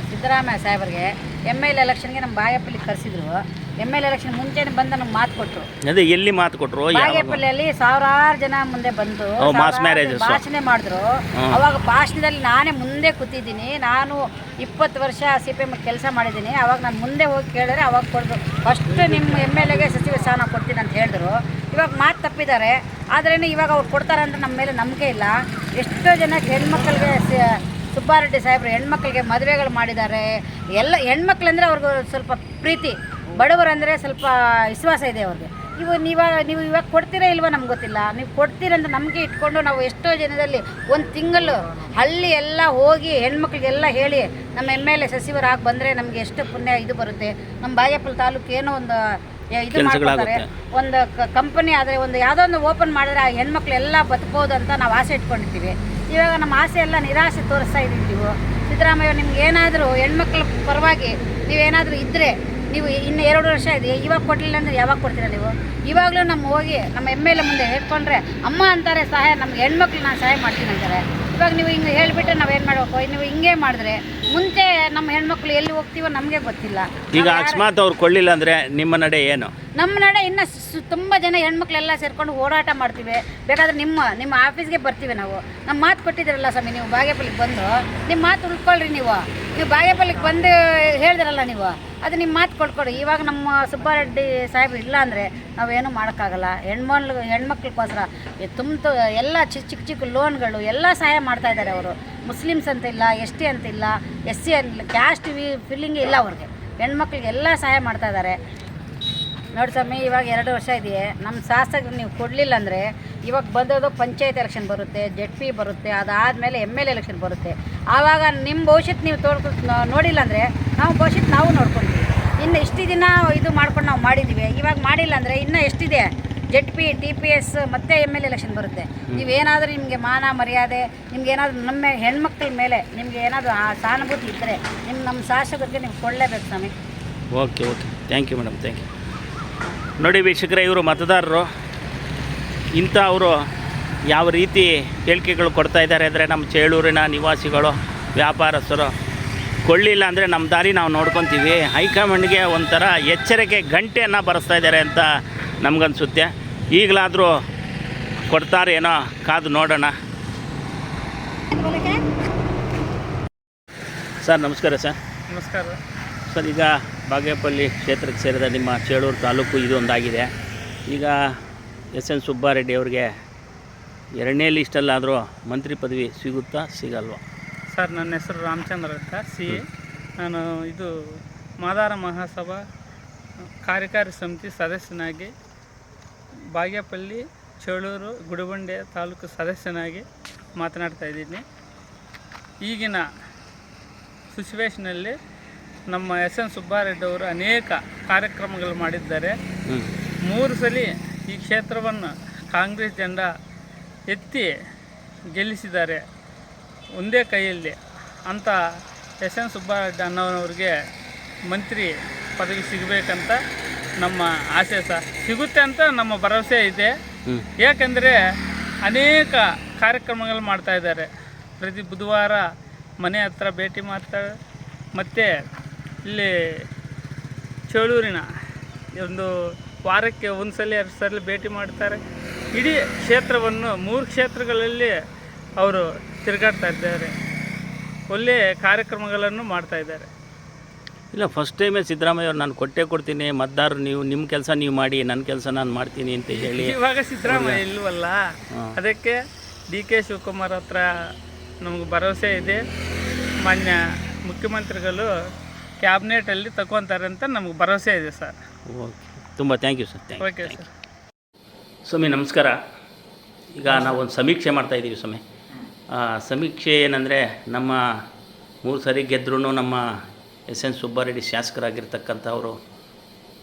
ಸಿದ್ದರಾಮಯ್ಯ ಸಾಹೇಬ್ರಿಗೆ MLA ಎಲೆಕ್ಷನ್ಗೆ ನಮ್ಮ ಬಾಗೇಪಲ್ಲಿಗೆ ಕರೆಸಿದ್ರು. MLA ಎಲೆಕ್ಷನ್ ಮುಂಚೆನೇ ಬಂದು ನಮ್ಗೆ ಮಾತು ಕೊಟ್ಟರು. ಅದೇ ಎಲ್ಲಿ ಮಾತು ಕೊಟ್ಟರು? ಬಾಗೇಪಲ್ಲಿಯಲ್ಲಿ 1000 ಜನ ಮುಂದೆ ಬಂದು ಭಾಷಣ ಮಾಡಿದ್ರು. ಅವಾಗ ಭಾಷಣದಲ್ಲಿ ನಾನೇ ಮುಂದೆ ಕೂತಿದ್ದೀನಿ. ನಾನು 20 ವರ್ಷ CPM ಕೆಲಸ ಮಾಡಿದ್ದೀನಿ. ಅವಾಗ ನಾನು ಮುಂದೆ ಹೋಗಿ ಕೇಳಿದ್ರೆ ಅವಾಗ ಕೊಡೋದು, ಫಸ್ಟ್ ನಿಮ್ಮ MLAಗೆ ಸಚಿವ ಸ್ಥಾನ ಕೊಡ್ತೀನಿ ಅಂತ ಹೇಳಿದ್ರು. ಇವಾಗ ಮಾತು ತಪ್ಪಿದ್ದಾರೆ. ಆದ್ರೇ ಇವಾಗ ಅವ್ರು ಕೊಡ್ತಾರೆ ಅಂತ ನಮ್ಮ ಮೇಲೆ ನಂಬಿಕೆ ಇಲ್ಲ. ಎಷ್ಟೋ ಜನಕ್ಕೆ ಹೆಣ್ಮಕ್ಳಿಗೆ ಸುಬ್ಬಾರೆಡ್ಡಿ ಸಾಹೇಬರು ಹೆಣ್ಮಕ್ಳಿಗೆ ಮದುವೆಗಳು ಮಾಡಿದ್ದಾರೆ. ಎಲ್ಲ ಹೆಣ್ಮಕ್ಳಂದರೆ ಅವ್ರಿಗೆ ಸ್ವಲ್ಪ ಪ್ರೀತಿ, ಬಡವರಂದರೆ ಸ್ವಲ್ಪ ವಿಶ್ವಾಸ ಇದೆ ಅವ್ರಿಗೆ. ನೀವು ಇವಾಗ ಕೊಡ್ತೀರಾ ಇಲ್ವೋ ನಮ್ಗೆ ಗೊತ್ತಿಲ್ಲ. ನೀವು ಕೊಡ್ತೀರಂತ ನಮಗೆ ಇಟ್ಕೊಂಡು ನಾವು ಎಷ್ಟೋ ಜನದಲ್ಲಿ 1 ತಿಂಗಳು ಹಳ್ಳಿ ಎಲ್ಲ ಹೋಗಿ ಹೆಣ್ಮಕ್ಳಿಗೆಲ್ಲ ಹೇಳಿ ನಮ್ಮ MLA ಸಚಿವರಾಗಿ ಬಂದರೆ ನಮಗೆ ಎಷ್ಟು ಪುಣ್ಯ ಇದು ಬರುತ್ತೆ. ನಮ್ಮ ಬಾಗೇಪಲ್ಲಿ ತಾಲೂಕು ಏನೋ ಒಂದು ಇದು ಮಾಡ್ತಾರೆ, ಒಂದು ಕಂಪನಿ ಆದರೆ ಒಂದು ಯಾವುದೋ ಒಂದು ಓಪನ್ ಮಾಡಿದ್ರೆ ಆ ಹೆಣ್ಮಕ್ಳು ಎಲ್ಲ ಬದುಕೋದು ಅಂತ ನಾವು ಆಸೆ ಇಟ್ಕೊಂಡಿರ್ತೀವಿ. ಇವಾಗ ನಮ್ಮ ಆಸೆ ಎಲ್ಲ ನಿರಾಸೆ ತೋರಿಸ್ತಾ ಇದ್ದೀವಿ. ನೀವು ಸಿದ್ದರಾಮಯ್ಯ ನಿಮ್ಗೆ ಏನಾದರೂ ಹೆಣ್ಮಕ್ಳ ಪರವಾಗಿ ನೀವೇನಾದರೂ ಇದ್ದರೆ ನೀವು ಇನ್ನು 2 ವರ್ಷ ಇದೆ, ಇವಾಗ ಕೊಡಲಿಲ್ಲ ಅಂದರೆ ಯಾವಾಗ ಕೊಡ್ತೀರಾ ನೀವು? ಇವಾಗಲೂ ನಮ್ಮ ಹೋಗಿ ನಮ್ಮ MLA ಮುಂದೆ ಹೇಳ್ಕೊಂಡ್ರೆ ಅಮ್ಮ ಅಂತಾರೆ ಸಹಾಯ, ನಮ್ಗೆ ಹೆಣ್ಮಕ್ಳು ನಾನು ಸಹಾಯ ಮಾಡ್ತೀನಿ ಅಂತಾರೆ. ಇವಾಗ ನೀವು ಹಿಂಗೆ ಹೇಳಿಬಿಟ್ರೆ ನಾವೇನು ಮಾಡಬೇಕು? ನೀವು ಹಿಂಗೆ ಮಾಡಿದ್ರೆ ಮುಂಚೆ ನಮ್ಮ ಹೆಣ್ಮಕ್ಳು ಎಲ್ಲಿ ಹೋಗ್ತೀವೋ ನಮಗೆ ಗೊತ್ತಿಲ್ಲ. ಈಗ ಅಕಸ್ಮಾತ್ ಅವ್ರು ಕೊಡಲಿಲ್ಲ ಅಂದರೆ ನಿಮ್ಮ ನಡೆ ಏನು? ನಮ್ಮ ನಡೆ ಇನ್ನು ತುಂಬ ಜನ ಹೆಣ್ಮಕ್ಳೆಲ್ಲ ಸೇರ್ಕೊಂಡು ಹೋರಾಟ ಮಾಡ್ತೀವಿ. ಬೇಕಾದ್ರೆ ನಿಮ್ಮ ಆಫೀಸ್ಗೆ ಬರ್ತೀವಿ ನಾವು. ನಮ್ಮ ಮಾತು ಕೊಟ್ಟಿದ್ದೀರಲ್ಲ ಸ್ವಾಮಿ, ನೀವು ಬಾಗೇಪಲ್ಲಿಗೆ ಬಂದು ನಿಮ್ಮ ಮಾತು ಉಳ್ಕೊಳ್ರಿ. ನೀವು ಬಾಗೇಪಲ್ಲಿಗೆ ಬಂದು ಹೇಳಿದ್ರಲ್ಲ ನೀವು, ಅದು ನಿಮ್ಮ ಮಾತು ಕೊಡ್ಕೊಡಿ. ಇವಾಗ ನಮ್ಮ ಸುಬ್ಬಾರೆಡ್ಡಿ ಸಾಹೇಬ್ರು ಇಲ್ಲ ಅಂದರೆ ನಾವೇನು ಮಾಡೋಕ್ಕಾಗಲ್ಲ. ಹೆಣ್ಮಕ್ಳಿಗೋಸ್ಕರ ತುಂಬ ಎಲ್ಲ ಚಿಕ್ಕ ಲೋನ್ಗಳು ಎಲ್ಲ ಸಹಾಯ ಮಾಡ್ತಾ ಇದ್ದಾರೆ ಅವರು. ಮುಸ್ಲಿಮ್ಸ್ ಅಂತ ಇಲ್ಲ, ST ಅಂತ ಇಲ್ಲ, SC ಅಂತ ಕ್ಯಾಸ್ಟ್ ಫಿಲ್ಲಿಂಗೇ ಇಲ್ಲ ಅವ್ರಿಗೆ. ಹೆಣ್ಮಕ್ಳಿಗೆ ಎಲ್ಲ ಸಹಾಯ ಮಾಡ್ತಾ ಇದ್ದಾರೆ. ನೋಡಿ ಸ್ವಾಮಿ, ಇವಾಗ 2 ವರ್ಷ ಇದೆಯೇ, ನಮ್ಮ ಶಾಸಕರು ನೀವು ಕೊಡಲಿಲ್ಲ ಅಂದರೆ ಇವಾಗ ಬಂದದ್ದು ಪಂಚಾಯತ್ ಎಲೆಕ್ಷನ್ ಬರುತ್ತೆ, ZP ಬರುತ್ತೆ, ಅದಾದಮೇಲೆ MLA ಎಲೆಕ್ಷನ್ ಬರುತ್ತೆ. ಆವಾಗ ನಿಮ್ಮ ಭವಿಷ್ಯತ್ ನೀವು ನೋಡಿಲ್ಲ ಅಂದರೆ ನಾವು ಭವಿಷ್ಯತ್ ನಾವು ನೋಡ್ಕೊಳ್ತೀವಿ. ಇನ್ನು ಇಷ್ಟು ದಿನ ಇದು ಮಾಡ್ಕೊಂಡು ನಾವು ಮಾಡಿದ್ದೀವಿ. ಇವಾಗ ಮಾಡಿಲ್ಲ ಅಂದರೆ ಇನ್ನೂ ಎಷ್ಟಿದೆ? ZP, TPS ಮತ್ತು MLA ಎಲೆಕ್ಷನ್ ಬರುತ್ತೆ. ನೀವೇನಾದರೂ ನಿಮಗೆ ಮಾನ ಮರ್ಯಾದೆ, ನಿಮ್ಗೇನಾದರೂ ನಮ್ಮ ಹೆಣ್ಮಕ್ಳ ಮೇಲೆ ನಿಮಗೆ ಏನಾದರೂ ಆ ಸಹಾನುಭೂತಿ ಇದ್ದರೆ ನಮ್ಮ ಶಾಸಕರಿಗೆ ನೀವು ಕೊಡಲೇಬೇಕು ಸ್ವಾಮಿ. Okay, thank you madam, thank you. ನೋಡಿ ವೀಕ್ಷಕರೇ, ಇವರು ಮತದಾರರು. ಅವರು ಯಾವ ರೀತಿ ಹೇಳಿಕೆಗಳು ಕೊಡ್ತಾ ಇದ್ದಾರೆ ಅಂದರೆ, ನಮ್ಮ ಚೇಳೂರಿನ ನಿವಾಸಿಗಳು, ವ್ಯಾಪಾರಸ್ಥರು ಕೊಳ್ಳಿಲ್ಲ ಅಂದರೆ ನಮ್ಮ ದಾರಿ ನಾವು ನೋಡ್ಕೊತೀವಿ. ಹೈಕಮಾಂಡ್ಗೆ ಒಂಥರ ಎಚ್ಚರಿಕೆ ಗಂಟೆಯನ್ನು ಬರೆಸ್ತಾ ಇದ್ದಾರೆ ಅಂತ ನಮಗನ್ಸುತ್ತೆ. ಈಗಲಾದರೂ ಕೊಡ್ತಾರೇನೋ, ಕಾದು ನೋಡೋಣ. ಸರ್ ನಮಸ್ಕಾರ. ನಮಸ್ಕಾರ ಸರ್, ಈಗ ಬಾಗೇಪಲ್ಲಿ ಕ್ಷೇತ್ರಕ್ಕೆ ಸೇರಿದ ನಿಮ್ಮ ಚೇಳೂರು ತಾಲೂಕು ಇದೊಂದಾಗಿದೆ. ಈಗ SN ಸುಬ್ಬಾರೆಡ್ಡಿ ಅವ್ರಿಗೆ ಎರಡನೇ ಲಿಸ್ಟಲ್ಲಾದರೂ ಮಂತ್ರಿ ಪದವಿ ಸಿಗುತ್ತಾ ಸಿಗಲ್ವಾ? ಸರ್, ನನ್ನ ಹೆಸರು ರಾಮಚಂದ್ರ ಅಂತ, CA. ನಾನು ಇದು ಮಾದಾರ ಮಹಾಸಭಾ ಕಾರ್ಯಕಾರಿ ಸಮಿತಿ ಸದಸ್ಯನಾಗಿ ಬಾಗೇಪಲ್ಲಿ, ಚೇಳೂರು, ಗುಡಿಬಂಡೆ ತಾಲೂಕು ಸದಸ್ಯನಾಗಿ ಮಾತನಾಡ್ತಾಯಿದ್ದೀನಿ. ಈಗಿನ ಸಿಚುವೇಷನಲ್ಲಿ ನಮ್ಮ SN ಸುಬ್ಬಾರೆಡ್ಡಿ ಅವರು ಅನೇಕ ಕಾರ್ಯಕ್ರಮಗಳು ಮಾಡಿದ್ದಾರೆ. 3 ಸಲ ಈ ಕ್ಷೇತ್ರವನ್ನು ಕಾಂಗ್ರೆಸ್ ಜೆಂಡ ಎತ್ತಿ ಗೆಲ್ಲಿಸಿದ್ದಾರೆ ಒಂದೇ ಕೈಯಲ್ಲಿ. ಅಂಥ SN ಸುಬ್ಬಾರೆಡ್ಡಿ ಅಣ್ಣನವ್ರಿಗೆ ಮಂತ್ರಿ ಪದವಿ ಸಿಗಬೇಕಂತ ನಮ್ಮ ಆಸೆ ಸರ್. ಸಿಗುತ್ತೆ ಅಂತ ನಮ್ಮ ಭರವಸೆ ಇದೆ. ಯಾಕಂದರೆ ಅನೇಕ ಕಾರ್ಯಕ್ರಮಗಳು ಮಾಡ್ತಾಯಿದ್ದಾರೆ. ಪ್ರತಿ ಬುಧವಾರ ಮನೆ ಹತ್ರ ಭೇಟಿ ಮಾಡ್ತಾರೆ. ಮತ್ತು ಇಲ್ಲಿ ಚೇಳೂರಿನ ಒಂದು ವಾರಕ್ಕೆ 1 ಸಲ 2 ಸಲ ಭೇಟಿ ಮಾಡ್ತಾರೆ. ಇಡೀ ಕ್ಷೇತ್ರವನ್ನು 3 ಕ್ಷೇತ್ರಗಳಲ್ಲಿ ಅವರು ತಿರುಗಾಡ್ತಾ ಇದ್ದಾರೆ. ಒಳ್ಳೆಯ ಕಾರ್ಯಕ್ರಮಗಳನ್ನು ಮಾಡ್ತಾಯಿದ್ದಾರೆ. ಇಲ್ಲ, ಫಸ್ಟ್ ಟೈಮೇ ಸಿದ್ದರಾಮಯ್ಯ ಅವ್ರು ನಾನು ಕೊಡ್ತೀನಿ, ಮತದಾರರು ನೀವು ನಿಮ್ಮ ಕೆಲಸ ನೀವು ಮಾಡಿ, ನನ್ನ ಕೆಲಸ ನಾನು ಮಾಡ್ತೀನಿ ಅಂತ ಹೇಳಿ ಇವಾಗ ಸಿದ್ದರಾಮಯ್ಯ ಇಲ್ವಲ್ಲ, ಅದಕ್ಕೆ DK ಶಿವಕುಮಾರ್ ಹತ್ರ ನಮಗೆ ಭರವಸೆ ಇದೆ. ಮಾನ್ಯ ಮುಖ್ಯಮಂತ್ರಿಗಳು ಕ್ಯಾಬಿನೆಟಲ್ಲಿ ತಗೊತಾರೆ ಅಂತ ನಮಗೆ ಭರವಸೆ ಇದೆ ಸರ್. ಓಕೆ, ತುಂಬ thank you sir. Okay sir. ಸ್ವಾಮಿ ನಮಸ್ಕಾರ. ಈಗ ನಾವು ಒಂದು ಸಮೀಕ್ಷೆ ಮಾಡ್ತಾಯಿದ್ದೀವಿ ಸ್ವಾಮಿ. ಸಮೀಕ್ಷೆ ಏನಂದರೆ, ನಮ್ಮ 3 ಸರಿ ಗೆದ್ರೂ ನಮ್ಮ SN ಸುಬ್ಬಾರೆಡ್ಡಿ ಶಾಸಕರಾಗಿರ್ತಕ್ಕಂಥವರು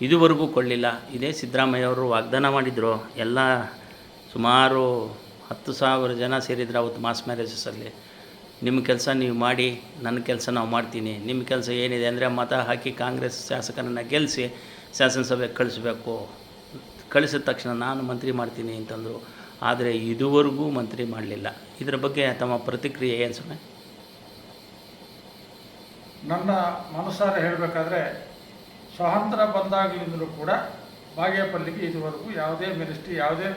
ಇದುವರೆಗೂ ಕೊಳ್ಳಿಲ್ಲ. ಇದೇ ಸಿದ್ದರಾಮಯ್ಯ ಅವರು ವಾಗ್ದಾನ ಮಾಡಿದರು. ಎಲ್ಲ ಸುಮಾರು 10,000 ಜನ ಸೇರಿದ್ರು ಅವತ್ತು ಮಾಸ್ ಮ್ಯಾರೇಜಸಲ್ಲಿ. ನಿಮ್ಮ ಕೆಲಸ ನೀವು ಮಾಡಿ, ನನ್ನ ಕೆಲಸ ನಾವು ಮಾಡ್ತೀನಿ. ನಿಮ್ಮ ಕೆಲಸ ಏನಿದೆ ಅಂದರೆ ಮತ ಹಾಕಿ ಕಾಂಗ್ರೆಸ್ ಶಾಸಕರನ್ನು ಗೆಲ್ಲಿಸಿ ಶಾಸನಸಭೆಗೆ ಕಳಿಸ್ಬೇಕು. ಕಳಿಸಿದ ತಕ್ಷಣ ನಾನು ಮಂತ್ರಿ ಮಾಡ್ತೀನಿ ಅಂತಂದರು. ಆದರೆ ಇದುವರೆಗೂ ಮಂತ್ರಿ ಮಾಡಲಿಲ್ಲ. ಇದರ ಬಗ್ಗೆ ತಮ್ಮ ಪ್ರತಿಕ್ರಿಯೆ ಏನು ಸ್ವಾಮಿ? ನನ್ನ ಮನಸ್ಸಾರೆ ಹೇಳಬೇಕಾದ್ರೆ, ಸ್ವಾತಂತ್ರ್ಯ ಬಂದಾಗಲಿಂದಲೂ ಕೂಡ ಬಾಗೇಪಲ್ಲಿಗೆ ಇದುವರೆಗೂ ಯಾವುದೇ ಮಿನಿಸ್ಟ್ರಿ, ಯಾವುದೇ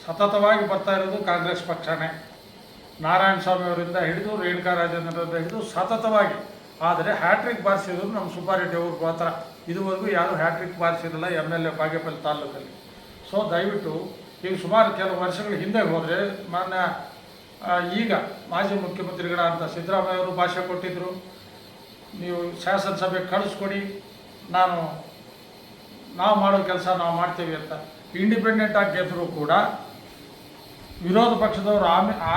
ಸತತವಾಗಿ ಬರ್ತಾ ಇರೋದು ಕಾಂಗ್ರೆಸ್ ಪಕ್ಷನೇ. ನಾರಾಯಣ ಸ್ವಾಮಿ ಅವರಿಂದ ಹಿಡಿದು ರೇಣುಕಾ ರಾಜೇಂದ್ರರಿಂದ ಹಿಡಿದು ಸತತವಾಗಿ. ಆದರೆ ಹ್ಯಾಟ್ರಿಕ್ ಬಾರಿಸಿದ್ರು ನಮ್ಮ ಸುಬ್ಬಾರೆಡ್ಡಿ ಅವ್ರಿಗೆ ಮಾತ್ರ. ಇದುವರೆಗೂ ಯಾರೂ ಹ್ಯಾಟ್ರಿಕ್ ಬಾರಿಸಿರಲ್ಲ MLA ಬಾಗೇಪಲ್ಲಿ ತಾಲೂಕಲ್ಲಿ. ಸೊ ದಯವಿಟ್ಟು ಈಗ ಸುಮಾರು ಕೆಲವು ವರ್ಷಗಳ ಹಿಂದೆ ಹೋದರೆ ಮಾನ್ಯ ಈಗ ಮಾಜಿ ಮುಖ್ಯಮಂತ್ರಿಗಳಾದಂಥ ಸಿದ್ದರಾಮಯ್ಯ ಅವರು ಭಾಷೆ ಕೊಟ್ಟಿದ್ದರು, ನೀವು ಶಾಸನಸಭೆಗೆ ಕಳಿಸ್ಕೊಡಿ, ನಾವು ಮಾಡೋ ಕೆಲಸ ನಾವು ಮಾಡ್ತೀವಿ ಅಂತ. ಇಂಡಿಪೆಂಡೆಂಟಾಗಿ ಗೆದ್ದರೂ ಕೂಡ ವಿರೋಧ ಪಕ್ಷದವರು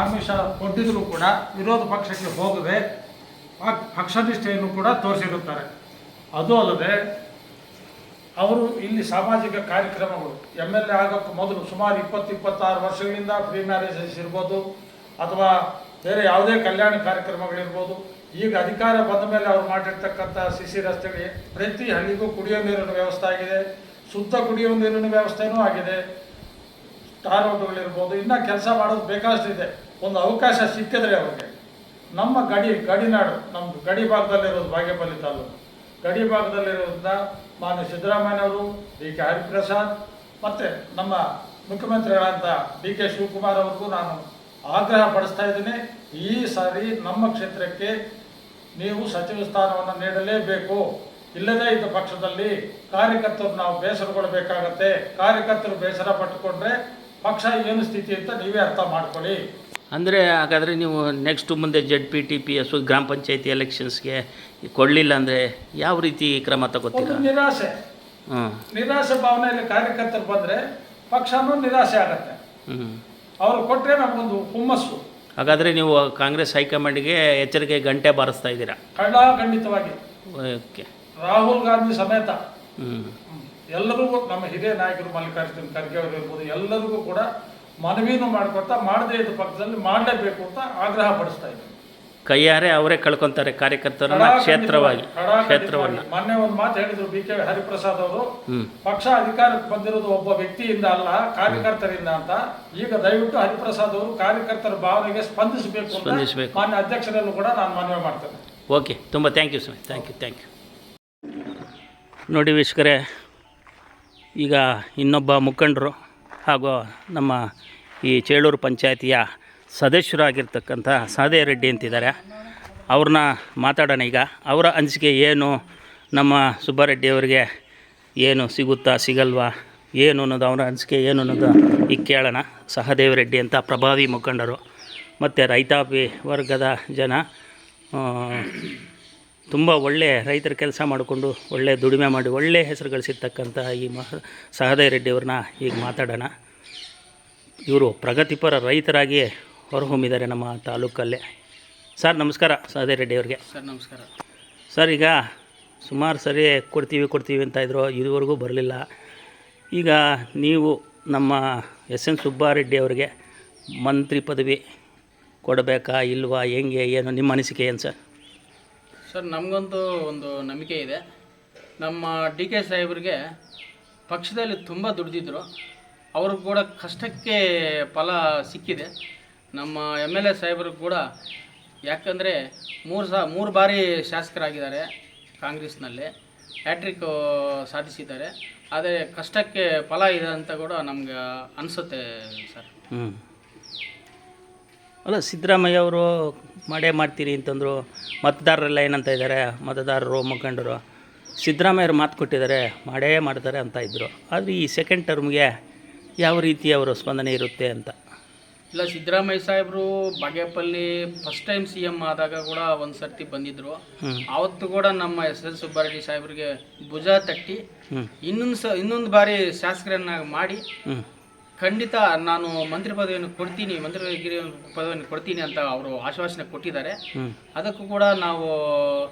ಆಮಿಷ ಕೊಟ್ಟಿದ್ದರೂ ಕೂಡ ವಿರೋಧ ಪಕ್ಷಕ್ಕೆ ಹೋಗದೆ ಪಕ್ಷನಿಷ್ಠೆಯನ್ನು ಕೂಡ ತೋರಿಸಿರುತ್ತಾರೆ. ಅದು ಅಲ್ಲದೆ ಅವರು ಇಲ್ಲಿ ಸಾಮಾಜಿಕ ಕಾರ್ಯಕ್ರಮಗಳು MLA ಆಗೋಕ್ಕೆ ಮೊದಲು ಸುಮಾರು 20-26 ವರ್ಷಗಳಿಂದ ಫ್ರೀ ಮ್ಯಾರೇಜಸ್ ಇರ್ಬೋದು, ಅಥವಾ ಬೇರೆ ಯಾವುದೇ ಕಲ್ಯಾಣ ಕಾರ್ಯಕ್ರಮಗಳಿರ್ಬೋದು. ಈಗ ಅಧಿಕಾರ ಬಂದ ಮೇಲೆ ಅವರು ಮಾಡಿರ್ತಕ್ಕಂಥ CC ರಸ್ತೆಗಳಿಗೆ ಪ್ರತಿ ಹಳ್ಳಿಗೂ ಕುಡಿಯೋ ನೀರಿನ ವ್ಯವಸ್ಥೆ ಆಗಿದೆ, ಶುದ್ಧ ಕುಡಿಯುವ ನೀರಿನ ವ್ಯವಸ್ಥೆನೂ ಆಗಿದೆ, ಟಾರ್ ರೋಡ್ಗಳಿರ್ಬೋದು. ಇನ್ನೂ ಕೆಲಸ ಮಾಡೋದು ಬೇಕಾಷ್ಟಿದೆ. ಒಂದು ಅವಕಾಶ ಸಿಕ್ಕಿದ್ರೆ ಅವ್ರಿಗೆ. ನಮ್ಮ ಗಡಿನಾಡು, ನಮ್ಮದು ಗಡಿ ಭಾಗದಲ್ಲಿರೋದು ಬಾಗೇಪಲ್ಲಿ ತಾಲೂಕು. ಗಡಿ ಭಾಗದಲ್ಲಿರೋದ್ರಿಂದ ಮಾನ್ಯ ಸಿದ್ದರಾಮಯ್ಯನವರು, DK ಹರಿಪ್ರಸಾದ್ ಮತ್ತು ನಮ್ಮ ಮುಖ್ಯಮಂತ್ರಿಗಳಾದಂಥ DK ಶಿವಕುಮಾರ್ ಅವ್ರಿಗೂ ನಾನು ಆಗ್ರಹ ಪಡಿಸ್ತಾ ಇದ್ದೀನಿ, ಈ ಸಾರಿ ನಮ್ಮ ಕ್ಷೇತ್ರಕ್ಕೆ ನೀವು ಸಚಿವ ಸ್ಥಾನವನ್ನು ನೀಡಲೇಬೇಕು. ಇಲ್ಲದೇ ಇದ್ದ ಪಕ್ಷದಲ್ಲಿ ಕಾರ್ಯಕರ್ತರು ನಾವು ಬೇಸರಗೊಳ್ಳಬೇಕಾಗತ್ತೆ. ಕಾರ್ಯಕರ್ತರು ಬೇಸರ ಪಟ್ಟುಕೊಂಡ್ರೆ ಪಕ್ಷ ಏನು ಸ್ಥಿತಿ ಅಂತ ನೀವೇ ಅರ್ಥ ಮಾಡ್ಕೊಳ್ಳಿ. ಅಂದರೆ ಹಾಗಾದರೆ ನೀವು ನೆಕ್ಸ್ಟು ಮುಂದೆ ZPTPS ಗ್ರಾಮ ಪಂಚಾಯತಿ ಎಲೆಕ್ಷನ್ಸ್ಗೆ ಕೊಡಲಿಲ್ಲ ಅಂದರೆ ಯಾವ ರೀತಿ ಕ್ರಮ ತಗೋತೀರಾ? ನಿರಾಸೆ ಭಾವನೆಯಲ್ಲಿ ಕಾರ್ಯಕರ್ತರು ಬಂದರೆ ಪಕ್ಷನೂ ನಿರಾಸೆ ಆಗತ್ತೆ. ಅವರು ಕೊಟ್ಟರೆ ನಮಗೊಂದು ಹುಮ್ಮಸ್ಸು. ಹಾಗಾದರೆ ನೀವು ಕಾಂಗ್ರೆಸ್ ಹೈಕಮಾಂಡ್ಗೆ ಎಚ್ಚರಿಕೆ ಗಂಟೆ ಬಾರಿಸ್ತಾ ಇದ್ದೀರಾ? ಖಂಡಿತವಾಗಿ. ಓಕೆ. ರಾಹುಲ್ ಗಾಂಧಿ ಸಮೇತ ಎಲ್ಲರಿಗೂ, ನಮ್ಮ ಹಿರಿಯ ನಾಯಕರು ಮಲ್ಲಿಕಾರ್ಜುನ ಖರ್ಗೆ ಅವರು ಇರ್ಬೋದು, ಎಲ್ಲರಿಗೂ ಕೂಡ ಮನವಿನೂ ಮಾಡ್ಕೊತಾ ಮಾಡದೇ ಇದ್ದ ಪಕ್ಷದಲ್ಲಿ ಮಾಡಲೇಬೇಕು ಅಂತ ಆಗ್ರಹ ಪಡಿಸ್ತಾ ಇದ್ದಾರೆ. ಕೈಯಾರೆ ಅವರೇ ಕಳ್ಕೊತಾರೆ ಕಾರ್ಯಕರ್ತರನ್ನ, ಕ್ಷೇತ್ರವನ್ನು. ಮೊನ್ನೆ ಒಂದು ಮಾತು ಹೇಳಿದ್ರು BK ಹರಿಪ್ರಸಾದ್ ಅವರು, ಪಕ್ಷ ಅಧಿಕಾರಕ್ಕೆ ಬಂದಿರೋದು ಒಬ್ಬ ವ್ಯಕ್ತಿಯಿಂದ ಅಲ್ಲ, ಕಾರ್ಯಕರ್ತರಿಂದ ಅಂತ. ಈಗ ದಯವಿಟ್ಟು ಹರಿಪ್ರಸಾದ್ ಅವರು ಕಾರ್ಯಕರ್ತರ ಭಾವನೆಗೆ ಸ್ಪಂದಿಸಬೇಕು ಅಂತ ಮಾನ್ಯ ಅಧ್ಯಕ್ಷರಲ್ಲೂ ಕೂಡ ನಾನು ಮನವಿ ಮಾಡ್ತೇನೆ. ಓಕೆ, ತುಂಬ ಥ್ಯಾಂಕ್ ಯು ಸ್ವಾಮಿ. Thank you. ನೋಡಿ ವೀಕ್ಷಕರೇ, ಈಗ ಇನ್ನೊಬ್ಬ ಮುಖಂಡರು ಹಾಗೂ ನಮ್ಮ ಈ ಚೇಳೂರು ಪಂಚಾಯತಿಯ ಸದಸ್ಯರಾಗಿರ್ತಕ್ಕಂಥ ಸಾದೇ ರೆಡ್ಡಿ ಅಂತಿದ್ದಾರೆ. ಅವ್ರನ್ನ ಮಾತಾಡೋಣ ಈಗ. ಅವರ ಅನಿಸಿಕೆ ಏನು, ನಮ್ಮ ಸುಬ್ಬಾರೆಡ್ಡಿ ಅವರಿಗೆ ಏನು ಸಿಗುತ್ತಾ ಸಿಗಲ್ವಾ, ಏನು ಅನ್ನೋದು ಅವರ ಅನಿಸಿಕೆ ಏನು ಅನ್ನೋದು ಈಗ ಕೇಳೋಣ. ಸಹದೇವ್ ರೆಡ್ಡಿ ಅಂತ ಪ್ರಭಾವಿ ಮುಖಂಡರು ಮತ್ತು ರೈತಾಪಿ ವರ್ಗದ ಜನ, ತುಂಬ ಒಳ್ಳೆಯ ರೈತರ ಕೆಲಸ ಮಾಡಿಕೊಂಡು ಒಳ್ಳೆಯ ದುಡಿಮೆ ಮಾಡಿ ಒಳ್ಳೆಯ ಹೆಸರು ಗಳಿಸಿರ್ತಕ್ಕಂಥ ಈ ಸಹದೇವ್ ರೆಡ್ಡಿಯವ್ರನ್ನ ಈಗ ಮಾತಾಡೋಣ. ಇವರು ಪ್ರಗತಿಪರ ರೈತರಾಗಿ ಹೊರಹೊಮ್ಮಿದ್ದಾರೆ ನಮ್ಮ ತಾಲೂಕಲ್ಲೇ. ಸರ್ ನಮಸ್ಕಾರ. ಸಹದೇವ್ ರೆಡ್ಡಿಯವ್ರಿಗೆ ಸರ್ ನಮಸ್ಕಾರ. ಸರ್, ಈಗ ಸುಮಾರು ಸರಿ ಕೊಡ್ತೀವಿ ಅಂತ ಇದ್ರು, ಇದುವರೆಗೂ ಬರಲಿಲ್ಲ. ಈಗ ನೀವು ನಮ್ಮ ಎಸ್ ಎನ್ ಸುಬ್ಬಾರೆಡ್ಡಿ ಅವರಿಗೆ ಮಂತ್ರಿ ಪದವಿ ಕೊಡಬೇಕಾ ಇಲ್ವಾ, ಹೆಂಗೆ, ಏನು ನಿಮ್ಮ ಅನಿಸಿಕೆ ಏನು ಸರ್? ಸರ್ ನಮಗಂತೂ ಒಂದು ನಂಬಿಕೆ ಇದೆ. ನಮ್ಮ ಡಿ ಕೆ ಸಾಹೇಬ್ರಿಗೆ ಪಕ್ಷದಲ್ಲಿ ತುಂಬ ದುಡಿದಿದ್ರು, ಅವ್ರಿಗೆ ಕೂಡ ಕಷ್ಟಕ್ಕೆ ಫಲ ಸಿಕ್ಕಿದೆ. ನಮ್ಮ ಎಮ್ ಎಲ್ ಎ ಸಾಹೇಬ್ರಿಗೆ ಕೂಡ, ಯಾಕಂದರೆ 3 ಬಾರಿ ಶಾಸಕರಾಗಿದ್ದಾರೆ ಕಾಂಗ್ರೆಸ್ನಲ್ಲಿ, ಹ್ಯಾಟ್ರಿಕ್ ಸಾಧಿಸಿದ್ದಾರೆ. ಆದರೆ ಕಷ್ಟಕ್ಕೆ ಫಲ ಇದೆ ಅಂತ ಕೂಡ ನಮ್ಗೆ ಅನಿಸುತ್ತೆ ಸರ್. ಅಲ್ಲ, ಸಿದ್ದರಾಮಯ್ಯ ಅವರು ಮಾಡ್ತೀರಿ ಅಂತಂದರು. ಮತದಾರರೆಲ್ಲ ಏನಂತ ಇದ್ದಾರೆ, ಮತದಾರರು ಮುಖಂಡರು ಸಿದ್ದರಾಮಯ್ಯರು ಮಾತು ಕೊಟ್ಟಿದ್ದಾರೆ, ಮಾಡ್ತಾರೆ ಅಂತ ಇದ್ದರು. ಆದರೆ ಈ ಸೆಕೆಂಡ್ ಟರ್ಮ್ಗೆ ಯಾವ ರೀತಿ ಅವರ ಸ್ಪಂದನೆ ಇರುತ್ತೆ ಅಂತ? ಇಲ್ಲ, ಸಿದ್ದರಾಮಯ್ಯ ಸಾಹೇಬರು ಬಾಗೇಪಲ್ಲಿ ಫಸ್ಟ್ ಟೈಮ್ CM ಆದಾಗ ಕೂಡ ಒಂದು ಸರ್ತಿ ಬಂದಿದ್ದರು. ಆವತ್ತು ಕೂಡ ನಮ್ಮ ಎಸ್ ಎನ್ ಸುಬ್ಬಾರೆಡ್ಡಿ ಸಾಹೇಬ್ರಿಗೆ ಭುಜ ತಟ್ಟಿ ಇನ್ನೊಂದು ಬಾರಿ ಶಾಸಕರನ್ನಾಗಿ ಮಾಡಿ ಖಂಡಿತ ನಾನು ಮಂತ್ರಿ ಪದವಿಯನ್ನು ಕೊಡ್ತೀನಿ, ಮಂತ್ರಿಗಿರಿ ಪದವಿಯನ್ನು ಕೊಡ್ತೀನಿ ಅಂತ ಅವರು ಆಶ್ವಾಸನೆ ಕೊಟ್ಟಿದ್ದಾರೆ. ಅದಕ್ಕೂ ಕೂಡ ನಾವು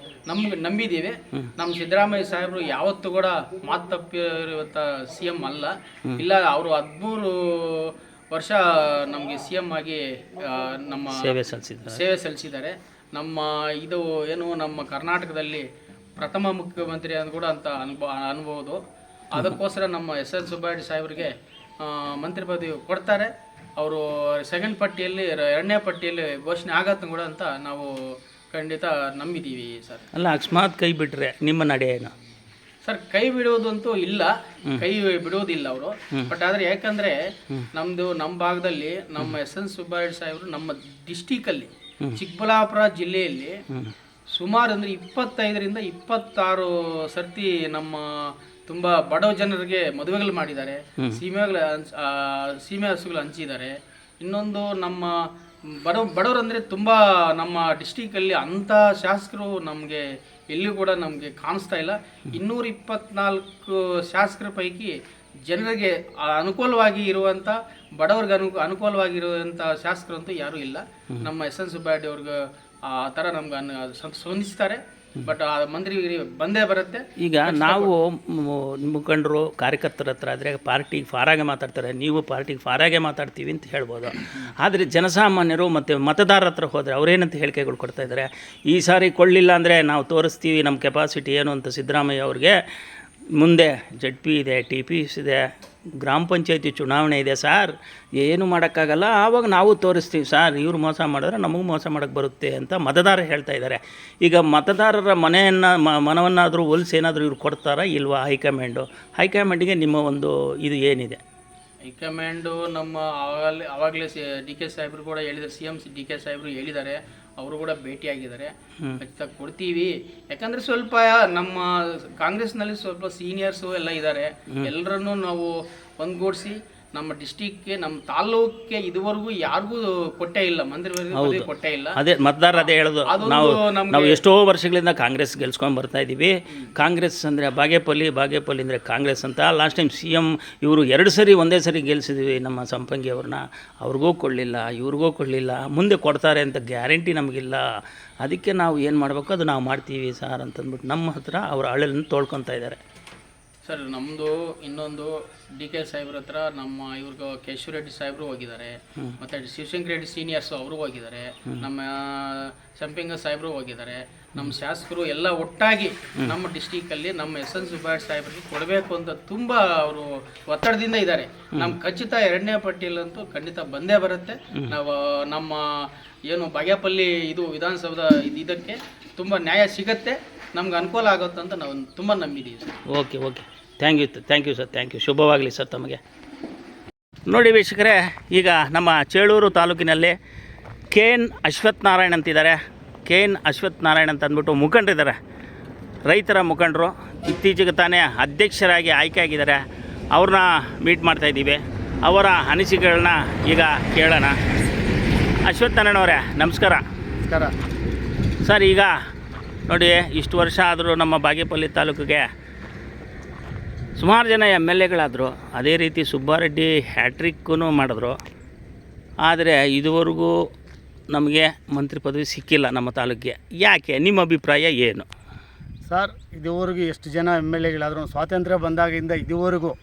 ನಂಬಿದ್ದೀವಿ. ನಮ್ಮ ಸಿದ್ದರಾಮಯ್ಯ ಸಾಹೇಬರು ಯಾವತ್ತೂ ಕೂಡ ಮಾತು ತಪ್ಪಿರುವಂಥ CM ಅಲ್ಲ. ಇಲ್ಲ, ಅವರು 13 ವರ್ಷ ನಮಗೆ CM ಆಗಿ ನಮ್ಮ ಸೇವೆ ಸಲ್ಲಿಸಿದ್ದಾರೆ. ನಮ್ಮ ಇದು ಏನು ನಮ್ಮ ಕರ್ನಾಟಕದಲ್ಲಿ ಪ್ರಥಮ ಮುಖ್ಯಮಂತ್ರಿ ಅಂತ ಕೂಡ ಅಂತ ಅನ್ಬೋದು. ಅದಕ್ಕೋಸ್ಕರ ನಮ್ಮ ಎಸ್ ಎನ್ ಸುಬ್ಬಾರೆಡ್ಡಿ ಸಾಹೇಬರಿಗೆ ಮಂತ್ರಿ ಪದವಿ ಕೊಡ್ತಾರೆ. ಅವರು ಸೆಕೆಂಡ್ ಪಟ್ಟಿಯಲ್ಲಿ 2ನೇ ಪಟ್ಟಿಯಲ್ಲಿ ಘೋಷಣೆ ಆಗತ್ತೆ ಕೂಡ ಅಂತ ನಾವು ಖಂಡಿತ ನಂಬಿದ್ದೀವಿ ಸರ್. ಅಲ್ಲ, ಅಕಸ್ಮಾತ್ ಕೈ ಬಿಟ್ಟರೆ ನಿಮ್ಮ ನಡೆ ಏನು ಸರ್? ಕೈ ಬಿಡುವುದಂತೂ ಇಲ್ಲ, ಕೈ ಬಿಡುವುದಿಲ್ಲ ಅವರು. ಬಟ್ ಆದರೆ ಯಾಕಂದರೆ ನಮ್ಮ ಭಾಗದಲ್ಲಿ ನಮ್ಮ ಎಸ್ ಎನ್ ಸುಬ್ಬಾರೆಡ್ಡಿ ಸಾಹೇಬರು ನಮ್ಮ ಡಿಸ್ಟಿಕಲ್ಲಿ ಚಿಕ್ಕಬಳ್ಳಾಪುರ ಜಿಲ್ಲೆಯಲ್ಲಿ ಸುಮಾರು ಅಂದರೆ 25ರಿಂದ 26 ಸರ್ತಿ ನಮ್ಮ ತುಂಬ ಬಡವ ಜನರಿಗೆ ಮದುವೆಗಳು ಮಾಡಿದ್ದಾರೆ, ಸೀಮೆ ಹಸುಗಳು ಹಂಚಿದ್ದಾರೆ. ಇನ್ನೊಂದು ನಮ್ಮ ಬಡವರು ಅಂದರೆ ತುಂಬ ನಮ್ಮ ಡಿಸ್ಟಿಕಲ್ಲಿ ಅಂಥ ಶಾಸಕರು ನಮಗೆ ಎಲ್ಲಿಯೂ ಕೂಡ ನಮಗೆ ಕಾಣಿಸ್ತಾ ಇಲ್ಲ. 224 ಶಾಸಕರ ಪೈಕಿ ಜನರಿಗೆ ಅನುಕೂಲವಾಗಿ ಇರುವಂಥ, ಬಡವ್ರಿಗೆ ಅನುಕೂಲವಾಗಿರುವಂಥ ಶಾಸಕರಂತೂ ಯಾರೂ ಇಲ್ಲ. ನಮ್ಮ ಎಸ್ ಎನ್ ಸುಬ್ಬಾರೆಡ್ಡಿ ಅವ್ರಿಗೆ ಆ ಥರ ನಮ್ಗೆ ಸ್ಪಂದಿಸ್ತಾರೆ. ಬಟ್ ಆ ಮಂತ್ರಿಗಿರಿ ಬಂದೇ ಬರುತ್ತೆ. ಈಗ ನಾವು ಮುಖಂಡರು ಕಾರ್ಯಕರ್ತರ ಹತ್ರ ಆದರೆ ಪಾರ್ಟಿಗೆ ಫಾರಾಗೆ ಮಾತಾಡ್ತಾರೆ, ನೀವು ಪಾರ್ಟಿಗೆ ಫಾರಾಗೆ ಮಾತಾಡ್ತೀವಿ ಅಂತ ಹೇಳ್ಬೋದು. ಆದರೆ ಜನಸಾಮಾನ್ಯರು ಮತ್ತು ಮತದಾರರ ಹತ್ರ ಹೋದರೆ ಅವರೇನಂತ ಹೇಳಿಕೆಗಳು ಕೊಡ್ತಾ ಇದ್ದಾರೆ, ಈ ಸಾರಿ ಕೊಳ್ಳಿಲ್ಲ ಅಂದರೆ ನಾವು ತೋರಿಸ್ತೀವಿ ನಮ್ಮ ಕೆಪಾಸಿಟಿ ಏನು ಅಂತ ಸಿದ್ದರಾಮಯ್ಯ ಅವ್ರಿಗೆ. ಮುಂದೆ ZP ಇದೆ, TPS ಇದೆ, ಗ್ರಾಮ ಪಂಚಾಯತಿ ಚುನಾವಣೆ ಇದೆ ಸರ್, ಏನು ಮಾಡೋಕ್ಕಾಗಲ್ಲ, ಆವಾಗ ನಾವು ತೋರಿಸ್ತೀವಿ ಸರ್, ಇವ್ರು ಮೋಸ ಮಾಡಿದ್ರೆ ನಮಗೂ ಮೋಸ ಮಾಡೋಕ್ಕೆ ಬರುತ್ತೆ ಅಂತ ಮತದಾರ ಹೇಳ್ತಾ ಇದ್ದಾರೆ. ಈಗ ಮತದಾರರ ಮನವನ್ನಾದರೂ ಒಲಿಸಿ ಏನಾದರೂ ಇವ್ರು ಕೊಡ್ತಾರಾ ಇಲ್ವಾ ಹೈಕಮಾಂಡಿಗೆ ನಿಮ್ಮ ಒಂದು ಇದು ಏನಿದೆ? ಹೈಕಮಾಂಡು ನಮ್ಮ ಆವಾಗಲೇ ಡಿ ಕೆ ಸಾಹೇಬರು ಕೂಡ ಹೇಳಿದ್ದಾರೆ, CM ಡಿ ಕೆ ಸಾಹೇಬರು ಹೇಳಿದ್ದಾರೆ, ಅವರು ಕೂಡ ಭೇಟಿಯಾಗಿದ್ದಾರೆ. ಖಚಿತ ಕೊಡ್ತೀವಿ. ಯಾಕಂದರೆ ಸ್ವಲ್ಪ ನಮ್ಮ ಕಾಂಗ್ರೆಸ್ನಲ್ಲಿ ಸ್ವಲ್ಪ ಸೀನಿಯರ್ಸು ಎಲ್ಲ ಇದ್ದಾರೆ, ಎಲ್ಲರನ್ನೂ ನಾವು ಒಂದುಗೂಡಿಸಿ ನಮ್ಮ ಡಿಸ್ಟಿಕ್ಗೆ, ನಮ್ಮ ತಾಲೂಕಿಗೆ ಇದುವರೆಗೂ ಯಾರಿಗೂ ಕೊಟ್ಟೇ ಇಲ್ಲ, ಮಂತ್ರಿವರೆಗೂ ಕೊಟ್ಟೇ ಇಲ್ಲ. ಅದೇ ಮತದಾರ ಅದೇ ಹೇಳೋದು, ನಾವು ಎಷ್ಟೋ ವರ್ಷಗಳಿಂದ ಕಾಂಗ್ರೆಸ್ ಗೆಲ್ಸ್ಕೊಂಡು ಬರ್ತಾ ಇದ್ದೀವಿ. ಕಾಂಗ್ರೆಸ್ ಅಂದರೆ ಬಾಗೇಪಲ್ಲಿ ಅಂದರೆ ಕಾಂಗ್ರೆಸ್ ಅಂತ. ಲಾಸ್ಟ್ ಟೈಮ್ CM ಇವರು 2 ಸರಿ ಒಂದೇ ಸರಿ ಗೆಲ್ಸಿದ್ವಿ ನಮ್ಮ ಸಂಪಂಗಿ ಅವ್ರನ್ನ, ಅವ್ರಿಗೂ ಕೊಡಲಿಲ್ಲ, ಇವ್ರಿಗೂ ಕೊಡಲಿಲ್ಲ, ಮುಂದೆ ಕೊಡ್ತಾರೆ ಅಂತ ಗ್ಯಾರಂಟಿ ನಮಗಿಲ್ಲ. ಅದಕ್ಕೆ ನಾವು ಏನು ಮಾಡಬೇಕು ಅದು ನಾವು ಮಾಡ್ತೀವಿ ಸರ್ ಅಂತಂದ್ಬಿಟ್ಟು ನಮ್ಮ ಹತ್ರ ಅವ್ರ ಅಳಲನ್ನು ತೋಳ್ಕೊತಾ ಇದ್ದಾರೆ. ಸರ್ ನಮ್ಮದು ಇನ್ನೊಂದು ಡಿ ಕೆ ಸಾಹೇಬ್ರ ಹತ್ರ ನಮ್ಮ ಇವ್ರಿಗೆ ಕೇಶವ ರೆಡ್ಡಿ ಸಾಹೇಬರು ಹೋಗಿದ್ದಾರೆ, ಮತ್ತು ಶಿವಶಂಕರ್ ರೆಡ್ಡಿ ಸೀನಿಯರ್ಸು ಅವರು ಹೋಗಿದ್ದಾರೆ, ನಮ್ಮ ಸಂಪಿಂಗ ಸಾಹೇಬರು ಹೋಗಿದ್ದಾರೆ, ನಮ್ಮ ಶಾಸಕರು ಎಲ್ಲ ಒಟ್ಟಾಗಿ ನಮ್ಮ ಡಿಸ್ಟಿಕಲ್ಲಿ ನಮ್ಮ ಎಸ್ ಎನ್ ಸುಬ್ಬಾರೆಡ್ಡಿ ಸಾಹೇಬರಿಗೆ ಕೊಡಬೇಕು ಅಂತ ತುಂಬ ಅವರು ಒತ್ತಡದಿಂದ ಇದ್ದಾರೆ. ನಮ್ಮ ಖಚಿತ 2ನೇ ಪಟ್ಟಿಯಲ್ಲಂತೂ ಖಂಡಿತ ಬಂದೇ ಬರುತ್ತೆ. ನಾವು ನಮ್ಮ ಏನು ಬಾಗೇಪಲ್ಲಿ ಇದು ವಿಧಾನಸೌಧ ಇದಕ್ಕೆ ತುಂಬ ನ್ಯಾಯ ಸಿಗತ್ತೆ, ನಮ್ಗೆ ಅನುಕೂಲ ಆಗುತ್ತೆ ಅಂತ ನಾವು ತುಂಬ ನಂಬಿದ್ದೀವಿ sir. Okay thank you sir, thank you. ಶುಭವಾಗಲಿ ಸರ್ ತಮಗೆ. ನೋಡಿ ವೀಕ್ಷಕರೇ, ಈಗ ನಮ್ಮ ಚೇಳೂರು ತಾಲೂಕಿನಲ್ಲಿ KN ಅಶ್ವಥ್ ನಾರಾಯಣ್ ಅಂತಿದ್ದಾರೆ. KN ಅಶ್ವಥ್ ನಾರಾಯಣ್ ಅಂತ ಅಂದ್ಬಿಟ್ಟು ಮುಖಂಡರಿದ್ದಾರೆ, ರೈತರ ಮುಖಂಡರು. ಇತ್ತೀಚೆಗೆ ತಾನೇ ಅಧ್ಯಕ್ಷರಾಗಿ ಆಯ್ಕೆ ಆಗಿದ್ದಾರೆ. ಅವ್ರನ್ನ ಮೀಟ್ ಮಾಡ್ತಾಯಿದ್ದೀವಿ. ಅವರ ಅನಿಸಿಕೆಗಳನ್ನ ಈಗ ಕೇಳೋಣ. ಅಶ್ವತ್ಥನಾರಾಯಣವರೇ ನಮಸ್ಕಾರ. ನಮಸ್ಕಾರ ಸರ್, ಈಗ ನೋಡಿ, ಇಷ್ಟು ವರ್ಷ ಆದರೂ ನಮ್ಮ ಬಾಗೇಪಲ್ಲಿ ತಾಲೂಕಿಗೆ ಸುಮಾರು ಜನ MLAಗಳಾದರು. ಅದೇ ರೀತಿ ಸುಬ್ಬಾರೆಡ್ಡಿ ಹ್ಯಾಟ್ರಿಕ್ಕೂ ಮಾಡಿದ್ರು. ಆದರೆ ಇದುವರೆಗೂ ನಮಗೆ ಮಂತ್ರಿ ಪದವಿ ಸಿಕ್ಕಿಲ್ಲ ನಮ್ಮ ತಾಲೂಕಿಗೆ. ಯಾಕೆ? ನಿಮ್ಮ ಅಭಿಪ್ರಾಯ ಏನು? ಸರ್, ಇದುವರೆಗೂ ಎಷ್ಟು ಜನ MLAಗಳಾದರೂ ಸ್ವಾತಂತ್ರ್ಯ ಬಂದಾಗಿಂದ ಇದುವರೆಗೂ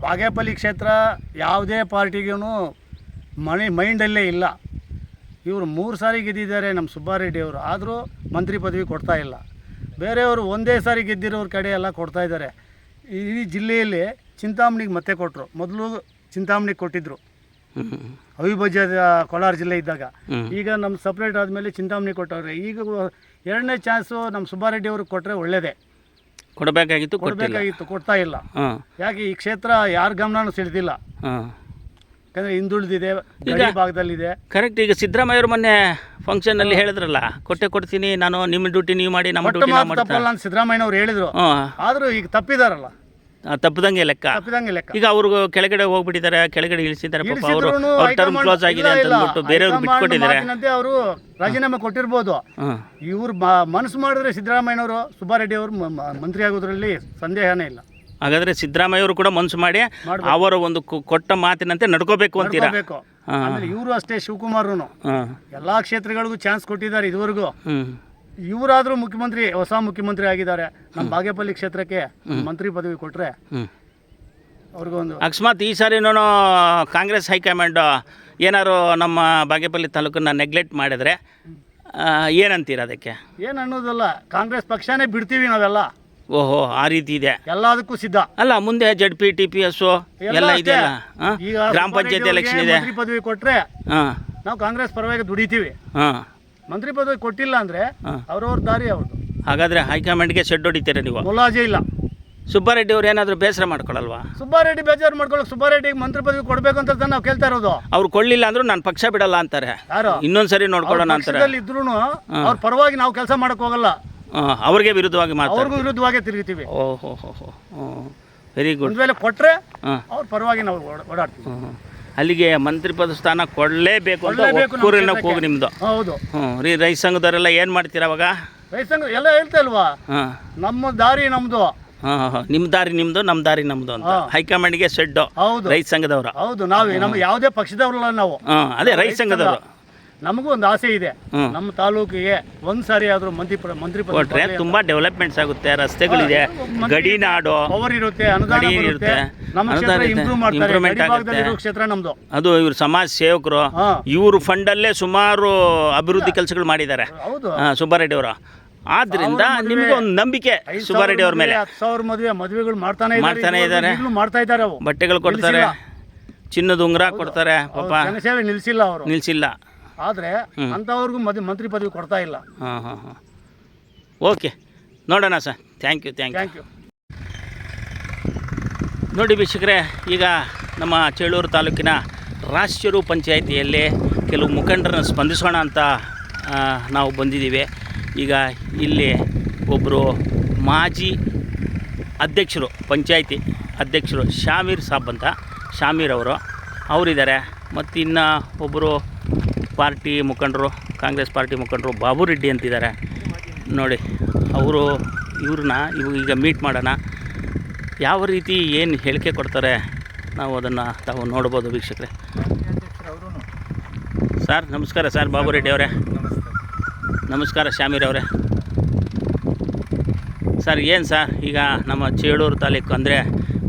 ಬಾಗೇಪಲ್ಲಿ ಕ್ಷೇತ್ರ ಯಾವುದೇ ಪಾರ್ಟಿಗೂ ಮೈಂಡಲ್ಲೇ ಇಲ್ಲ. ಇವರು 3 ಸಾರಿ ಗೆದ್ದಿದ್ದಾರೆ ನಮ್ಮ ಸುಬ್ಬಾರೆಡ್ಡಿ ಅವರು, ಆದರೂ ಮಂತ್ರಿ ಪದವಿ ಕೊಡ್ತಾ ಇಲ್ಲ. ಬೇರೆಯವರು ಒಂದೇ ಸಾರಿ ಗೆದ್ದಿರೋರ ಕಡೆ ಎಲ್ಲ ಕೊಡ್ತಾ ಇದ್ದಾರೆ. ಈ ಜಿಲ್ಲೆಯಲ್ಲಿ ಚಿಂತಾಮಣಿಗೆ ಮತ್ತೆ ಕೊಟ್ಟರು. ಮೊದಲು ಚಿಂತಾಮಣಿಗೆ ಕೊಟ್ಟಿದ್ದರು ಅವಿಭಜ್ಯ ಕೋಲಾರ ಜಿಲ್ಲೆ ಇದ್ದಾಗ. ಈಗ ನಮ್ಮ ಸಪ್ರೇಟ್ ಆದಮೇಲೆ ಚಿಂತಾಮಣಿ ಕೊಟ್ಟವ್ರೆ. ಈಗ 2ನೇ ಚಾನ್ಸು ನಮ್ಮ ಸುಬ್ಬಾರೆಡ್ಡಿ ಅವ್ರಿಗೆ ಕೊಟ್ಟರೆ ಒಳ್ಳೆಯದೇ. ಕೊಡಬೇಕಾಗಿತ್ತು, ಕೊಡ್ತಾ ಇಲ್ಲ. ಯಾಕೆ ಈ ಕ್ಷೇತ್ರ ಯಾರ ಗಮನನೂ ಸೆಳೆದಿಲ್ಲ. ಯಾಕಂದರೆ ಹಿಂದುಳಿದಿದೆ, ಗಡಿ ಭಾಗದಲ್ಲಿದೆ. ಕರೆಕ್ಟ್. ಈಗ ಸಿದ್ದರಾಮಯ್ಯವ್ರು ಮೊನ್ನೆ ಫಂಕ್ಷನಲ್ಲಿ ಹೇಳಿದ್ರಲ್ಲ, ಕೊಡ್ತೀನಿ ನಾನು, ನಿಮ್ಮ ಡ್ಯೂಟಿ ನೀವು ಮಾಡಿ, ನಮ್ಮ ಡ್ಯೂಟಿ ನಾವು ಮಾಡ್ತೀನಿ. ತಪ್ಪಲ್ಲ ಅಂತ ಸಿದ್ದರಾಮಯ್ಯನವ್ರು ಹೇಳಿದ್ರು. ಆದರೂ ಈಗ ತಪ್ಪಿದಾರಲ್ಲ, ತಪ್ಪದಂಗೆ ಲೆಕ್ಕ. ಈಗ ಅವ್ರಿಗೆ ಕೆಳಗಡೆ ಹೋಗ್ಬಿಟ್ಟಿದ್ದಾರೆ, ಕೆಳಗಡೆ ಇಳಿಸಿದ್ದಾರೆ. ಪಾಪ ಅವರು ಟರ್ಮ್ ಕ್ಲೋಸ್ ಆಗಿದೆ ಅಂತ ಅಂದ್ಬಿಟ್ಟು ಬೇರೆಯವ್ರಿಗೆ ಬಿಟ್ಕೊಟ್ಟಿದ್ದಾರೆ. ಅವರು ರಾಜೀನಾಮೆ ಕೊಟ್ಟಿರ್ಬೋದು. ಇವ್ರು ಮನಸ್ಸು ಮಾಡಿದ್ರೆ ಸಿದ್ದರಾಮಯ್ಯನವರು ಸುಬ್ಬಾರೆಡ್ಡಿ ಅವರು ಮಂತ್ರಿ ಆಗೋದ್ರಲ್ಲಿ ಸಂದೇಹನೇ ಇಲ್ಲ. ಹಾಗಾದ್ರೆ ಸಿದ್ದರಾಮಯ್ಯವರು ಕೂಡ ಮನಸ್ಸು ಮಾಡಿ ಅವರ ಒಂದು ಕೊಟ್ಟ ಮಾತಿನಂತೆ ನಡ್ಕೋಬೇಕು ಅಂತೀರಾ? ಇವರು ಅಷ್ಟೇ, ಶಿವಕುಮಾರ್ ಎಲ್ಲಾ ಕ್ಷೇತ್ರಗಳಿಗೂ ಚಾನ್ಸ್ ಕೊಟ್ಟಿದ್ದಾರೆ ಇದುವರೆಗೂ. ಇವರಾದ್ರೂ ಮುಖ್ಯಮಂತ್ರಿ, ಹೊಸ ಮುಖ್ಯಮಂತ್ರಿ ಆಗಿದ್ದಾರೆ. ನಮ್ಮ ಬಾಗೇಪಲ್ಲಿ ಕ್ಷೇತ್ರಕ್ಕೆ ಮಂತ್ರಿ ಪದವಿ ಕೊಟ್ರೆ ಅವ್ರಿಗೊಂದು. ಅಕಸ್ಮಾತ್ ಈ ಸಾರಿ ನಾನು ಕಾಂಗ್ರೆಸ್ ಹೈಕಮಾಂಡ್ ಏನಾದ್ರು ನಮ್ಮ ಬಾಗೇಪಲ್ಲಿ ತಾಲೂಕನ್ನ ನೆಗ್ಲೆಕ್ಟ್ ಮಾಡಿದ್ರೆ ಏನಂತೀರ ಅದಕ್ಕೆ? ಏನು ಅನ್ನೋದಲ್ಲ, ಕಾಂಗ್ರೆಸ್ ಪಕ್ಷನೇ ಬಿಡ್ತೀವಿ ನಾವೆಲ್ಲ. ಓಹೋ, ಆ ರೀತಿ ಇದೆ. ಎಲ್ಲದಕ್ಕೂ ಸಿದ್ಧ. ಅಲ್ಲ, ಮುಂದೆ ZP TPS ಎಲ್ಲ ಇದೆಯಲ್ಲ, ಗ್ರಾಮ ಪಂಚಾಯತ್ ಎಲೆಕ್ಷನ್ ಇದೆ. ಮಂತ್ರಿ ಪದವಿ ಕೊಟ್ರೆ ನಾವು ಕಾಂಗ್ರೆಸ್ ಪರವಾಗಿ ದುಡಿತೀವಿ. ಮಂತ್ರಿ ಪದವಿ ಕೊಟ್ಟಿಲ್ಲ ಅಂದ್ರೆ ಅವ್ರವ್ರ ದಾರಿ ಅವ್ರದ್ದು. ಹಾಗಾದ್ರೆ ಹೈಕಮಾಂಡ್ಗೆ ಶೆಡ್ ಹೊಡಿತೀರ ನೀವು? ಮುಲಾಜೆ ಇಲ್ಲ. ಸುಬ್ಬಾರೆಡ್ಡಿ ಅವ್ರು ಏನಾದರೂ ಬೇಸರ ಮಾಡ್ಕೊಳ್ಳಲ್ವಾ? ಸುಬ್ಬಾರೆಡ್ಡಿ ಬೇಜಾರು ಮಾಡ್ಕೊಳ್ಳೋಕೆ ಸುಬ್ಬಾರೆಡ್ಡಿಗೆ ಮಂತ್ರಿ ಪದವಿ ಕೊಡಬೇಕು ಅಂತ ನಾವು ಕೇಳ್ತಾ ಇರೋದು. ಅವ್ರು ಕೊಡ್ಲಿಲ್ಲ ಅಂದ್ರೂ ನಾನು ಪಕ್ಷ ಬಿಡಲ್ಲ ಅಂತಾರೆ. ಯಾರು? ಇನ್ನೊಂದ್ಸರಿ ನೋಡ್ಕೊಳ್ಳೋಣ ಅಂತಾರೆ. ಇದ್ರು ಅವ್ರ ಪರವಾಗಿ ನಾವು ಕೆಲಸ ಮಾಡಕ್ ಹೋಗಲ್ಲ. ಅವ್ರಿಗೆ ವಿರುದ್ಧವಾಗಿ ಮಾತಾಡ್ತೀವಿ. ಅವ್ರಿಗೂ ವಿರುದ್ಧವಾಗಿ ತಿರುಗಿತೀವಿ. ಓಹೋ, ವೆರಿ ಗುಡ್. ಒಂದು ವೇಳೆ ಕೊಟ್ಟರೆ ಅವ್ರ ಪರವಾಗಿ ನಾವು ಓಡಾಡ್ತೀವಿ. ಅಲ್ಲಿಗೆ ಮಂತ್ರಿ ಪದ ಸ್ಥಾನ ಕೊಡಲೇಬೇಕು ಅಂತ ಕೂರಿನ ಕೂಗು ನಿಮ್ಮದು. ಹೌದು. ರೈತ ಸಂಘದವರೆಲ್ಲ ಏನು ಮಾಡ್ತೀರಾ ಅವಾಗ? ರೈತ ಸಂಘ ಎಲ್ಲ ಹೇಳ್ತಾ ಇಲ್ವಾ, ನಮ್ಮ ದಾರಿ ನಮ್ಮದು. ನಿಮ್ಮ ದಾರಿ ನಿಮ್ಮದು, ನಮ್ಮ ದಾರಿ ನಮ್ಮದು ಅಂತ ಹೈಕಮಾಂಡ್ಗೆ ಶೆಡ್. ಹೌದು, ರೈತ ಸಂಘದವರು. ಹೌದು, ನಾವೇ ನಮ್ಮ ಯಾವುದೇ ಪಕ್ಷದವ್ರಲ್ಲ ನಾವು. ಅದೇ ರೈತ ಸಂಘದವರು. ನಮಗೂ ಒಂದು ಆಸೆ ಇದೆ, ನಮ್ಮ ತಾಲೂಕಿಗೆ ಒಂದ್ಸಾರಿ ಆದ್ರೂ ಮಂತ್ರಿ ಕೊಟ್ರೆ ತುಂಬಾ ಡೆವಲಪ್ಮೆಂಟ್ಸ್ ಆಗುತ್ತೆ. ರಸ್ತೆಗಳಿದೆ, ಗಡಿನಾಡು, ಪವರ್ ಇರುತ್ತೆ, ಅನುದಾನ ಇರುತ್ತೆ, ನಮ್ಮ ಕ್ಷೇತ್ರ ಇಂಪ್ರೂವ್ಮೆಂಟ್ ಆಗುತ್ತೆ. ಕ್ಷೇತ್ರ ನಮ್ದು. ಅದು ಇವ್ರು ಸಮಾಜ ಸೇವಕರು, ಇವ್ರ ಫಂಡಲ್ಲೇ ಸುಮಾರು ಅಭಿವೃದ್ಧಿ ಕೆಲಸಗಳು ಮಾಡಿದ್ದಾರೆ ಸುಬ್ಬಾರೆಡ್ಡಿ ಅವರು. ಆದ್ರಿಂದ ನಿಮ್ಗೆ ಒಂದು ನಂಬಿಕೆ ಸುಬ್ಬಾರೆಡ್ಡಿ ಅವ್ರ ಮೇಲೆ. 10,000 ಮದುವೆಗಳು ಮಾಡ್ತಾ ಇದ್ದಾರೆ. ಬಟ್ಟೆಗಳು ಕೊಡ್ತಾರೆ, ಚಿನ್ನದ ಉಂಗುರ ಕೊಡ್ತಾರೆ. ಪಾಪ ಜನಸೇವೆ ನಿಲ್ಸಿಲ್ಲ. ಆದರೆ ಅಂಥವ್ರಿಗೂ ಮಂತ್ರಿ ಪದವಿ ಕೊಡ್ತಾ ಇಲ್ಲ. ಓಕೆ, ನೋಡೋಣ ಸರ್. Thank you. ನೋಡಿ ವೀಕ್ಷಕರೇ, ಈಗ ನಮ್ಮ ಚೇಳೂರು ತಾಲೂಕಿನ ರಾಷ್ಟ್ರೀಯ ಪಂಚಾಯಿತಿಯಲ್ಲಿ ಕೆಲವು ಮುಖಂಡರನ್ನು ಸ್ಪಂದಿಸೋಣ ಅಂತ ನಾವು ಬಂದಿದ್ದೀವಿ. ಈಗ ಇಲ್ಲಿ ಒಬ್ಬರು ಮಾಜಿ ಅಧ್ಯಕ್ಷರು, ಪಂಚಾಯಿತಿ ಅಧ್ಯಕ್ಷರು ಶಾಮೀರ್ ಸಾಬ್ ಅಂತ, ಶಾಮೀರ್ ಅವರಿದ್ದಾರೆ. ಮತ್ತು ಇನ್ನು ಒಬ್ಬರು ಪಾರ್ಟಿ ಮುಖಂಡರು, ಕಾಂಗ್ರೆಸ್ ಪಾರ್ಟಿ ಮುಖಂಡರು ಬಾಬು ರೆಡ್ಡಿ ಅಂತಿದ್ದಾರೆ. ನೋಡಿ, ಇವ್ರನ್ನ ಈಗ ಮೀಟ್ ಮಾಡೋಣ. ಯಾವ ರೀತಿ ಏನು ಹೇಳಿಕೆ ಕೊಡ್ತಾರೆ ನಾವು ಅದನ್ನು ತಾವು ನೋಡ್ಬೋದು ವೀಕ್ಷಕರೇ. ಸರ್ ನಮಸ್ಕಾರ. ಸರ್ ಬಾಬು ರೆಡ್ಡಿ ಅವರೇ ನಮಸ್ಕಾರ. ಶಾಮೀರ್ ಅವರೇ ಸರ್, ಏನು ಸರ್, ಈಗ ನಮ್ಮ ಚೇಳೂರು ತಾಲೂಕು ಅಂದರೆ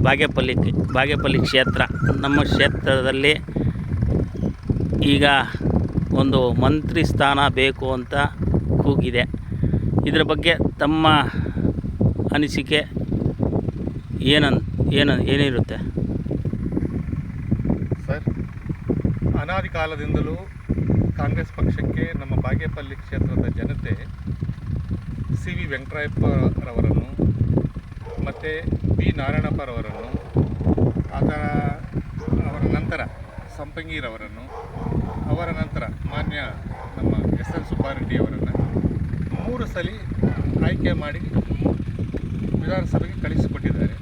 ಬಾಗೇಪಲ್ಲಿ ಕ್ಷೇತ್ರ, ನಮ್ಮ ಕ್ಷೇತ್ರದಲ್ಲಿ ಈಗ ಒಂದು ಮಂತ್ರಿ ಸ್ಥಾನ ಬೇಕು ಅಂತ ಕೂಗಿದೆ. ಇದರ ಬಗ್ಗೆ ತಮ್ಮ ಅನಿಸಿಕೆ ಏನಿರುತ್ತೆ ಸರ್? ಅನಾದಿ ಕಾಲದಿಂದಲೂ ಕಾಂಗ್ರೆಸ್ ಪಕ್ಷಕ್ಕೆ ನಮ್ಮ ಬಾಗೇಪಲ್ಲಿ ಕ್ಷೇತ್ರದ ಜನತೆ CV ವೆಂಕಟರಾಯಪ್ಪರವರನ್ನು ಮತ್ತು B ನಾರಾಯಣಪ್ಪರವರನ್ನು, ಅವರ ನಂತರ ಸಂಪಂಗಿರವರನ್ನು, ಅವರ ನಂತರ ಮಾನ್ಯ ನಮ್ಮ SL ಸುಬ್ಬಾರೆಡ್ಡಿ ಅವರನ್ನು 3 ಸಲ ಆಯ್ಕೆ ಮಾಡಿ ವಿಧಾನಸಭೆಗೆ ಕಳಿಸಿಕೊಟ್ಟಿದ್ದಾರೆ.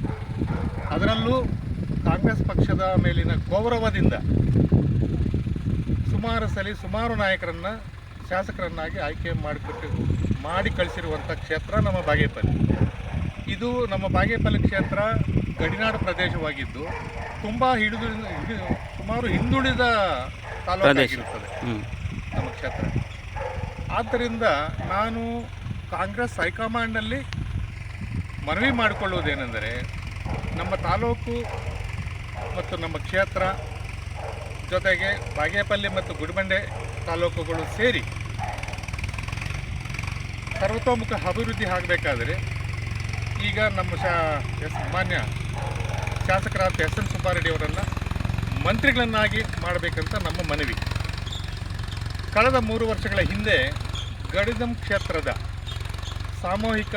ಅದರಲ್ಲೂ ಕಾಂಗ್ರೆಸ್ ಪಕ್ಷದ ಮೇಲಿನ ಗೌರವದಿಂದ ಸುಮಾರು ನಾಯಕರನ್ನು ಶಾಸಕರನ್ನಾಗಿ ಆಯ್ಕೆ ಮಾಡಿ ಕಳಿಸಿರುವಂಥ ಕ್ಷೇತ್ರ ನಮ್ಮ ಬಾಗೇಪಲ್ಲಿ. ಇದು ನಮ್ಮ ಬಾಗೇಪಲ್ಲಿ ಕ್ಷೇತ್ರ ಗಡಿನಾಡು ಪ್ರದೇಶವಾಗಿದ್ದು ತುಂಬ ಸುಮಾರು ಹಿಂದುಳಿದ ತಾಲೂಕಾಗಿರುತ್ತದೆ ನಮ್ಮ ಕ್ಷೇತ್ರ. ಆದ್ದರಿಂದ ನಾನು ಕಾಂಗ್ರೆಸ್ ಹೈಕಮಾಂಡ್ನಲ್ಲಿ ಮನವಿ ಮಾಡಿಕೊಳ್ಳುವುದೇನೆಂದರೆ, ನಮ್ಮ ತಾಲೂಕು ಮತ್ತು ನಮ್ಮ ಕ್ಷೇತ್ರ ಜೊತೆಗೆ ಬಾಗೇಪಲ್ಲಿ ಮತ್ತು ಗುಡಿಬಂಡೆ ತಾಲೂಕುಗಳು ಸೇರಿ ಸರ್ವತೋಮುಖ ಅಭಿವೃದ್ಧಿ ಆಗಬೇಕಾದರೆ ಈಗ ನಮ್ಮ ಮಾನ್ಯ ಶಾಸಕರಾದ ಎಸ್ ಎನ್ ಸುಬ್ಬಾರೆಡ್ಡಿ ಅವರನ್ನು ಮಂತ್ರಿಗಳನ್ನಾಗಿ ಮಾಡಬೇಕಂತ ನಮ್ಮ ಮನವಿ. ಕಳೆದ 3 ವರ್ಷಗಳ ಹಿಂದೆ ಗಡಿದಂ ಕ್ಷೇತ್ರದ ಸಾಮೂಹಿಕ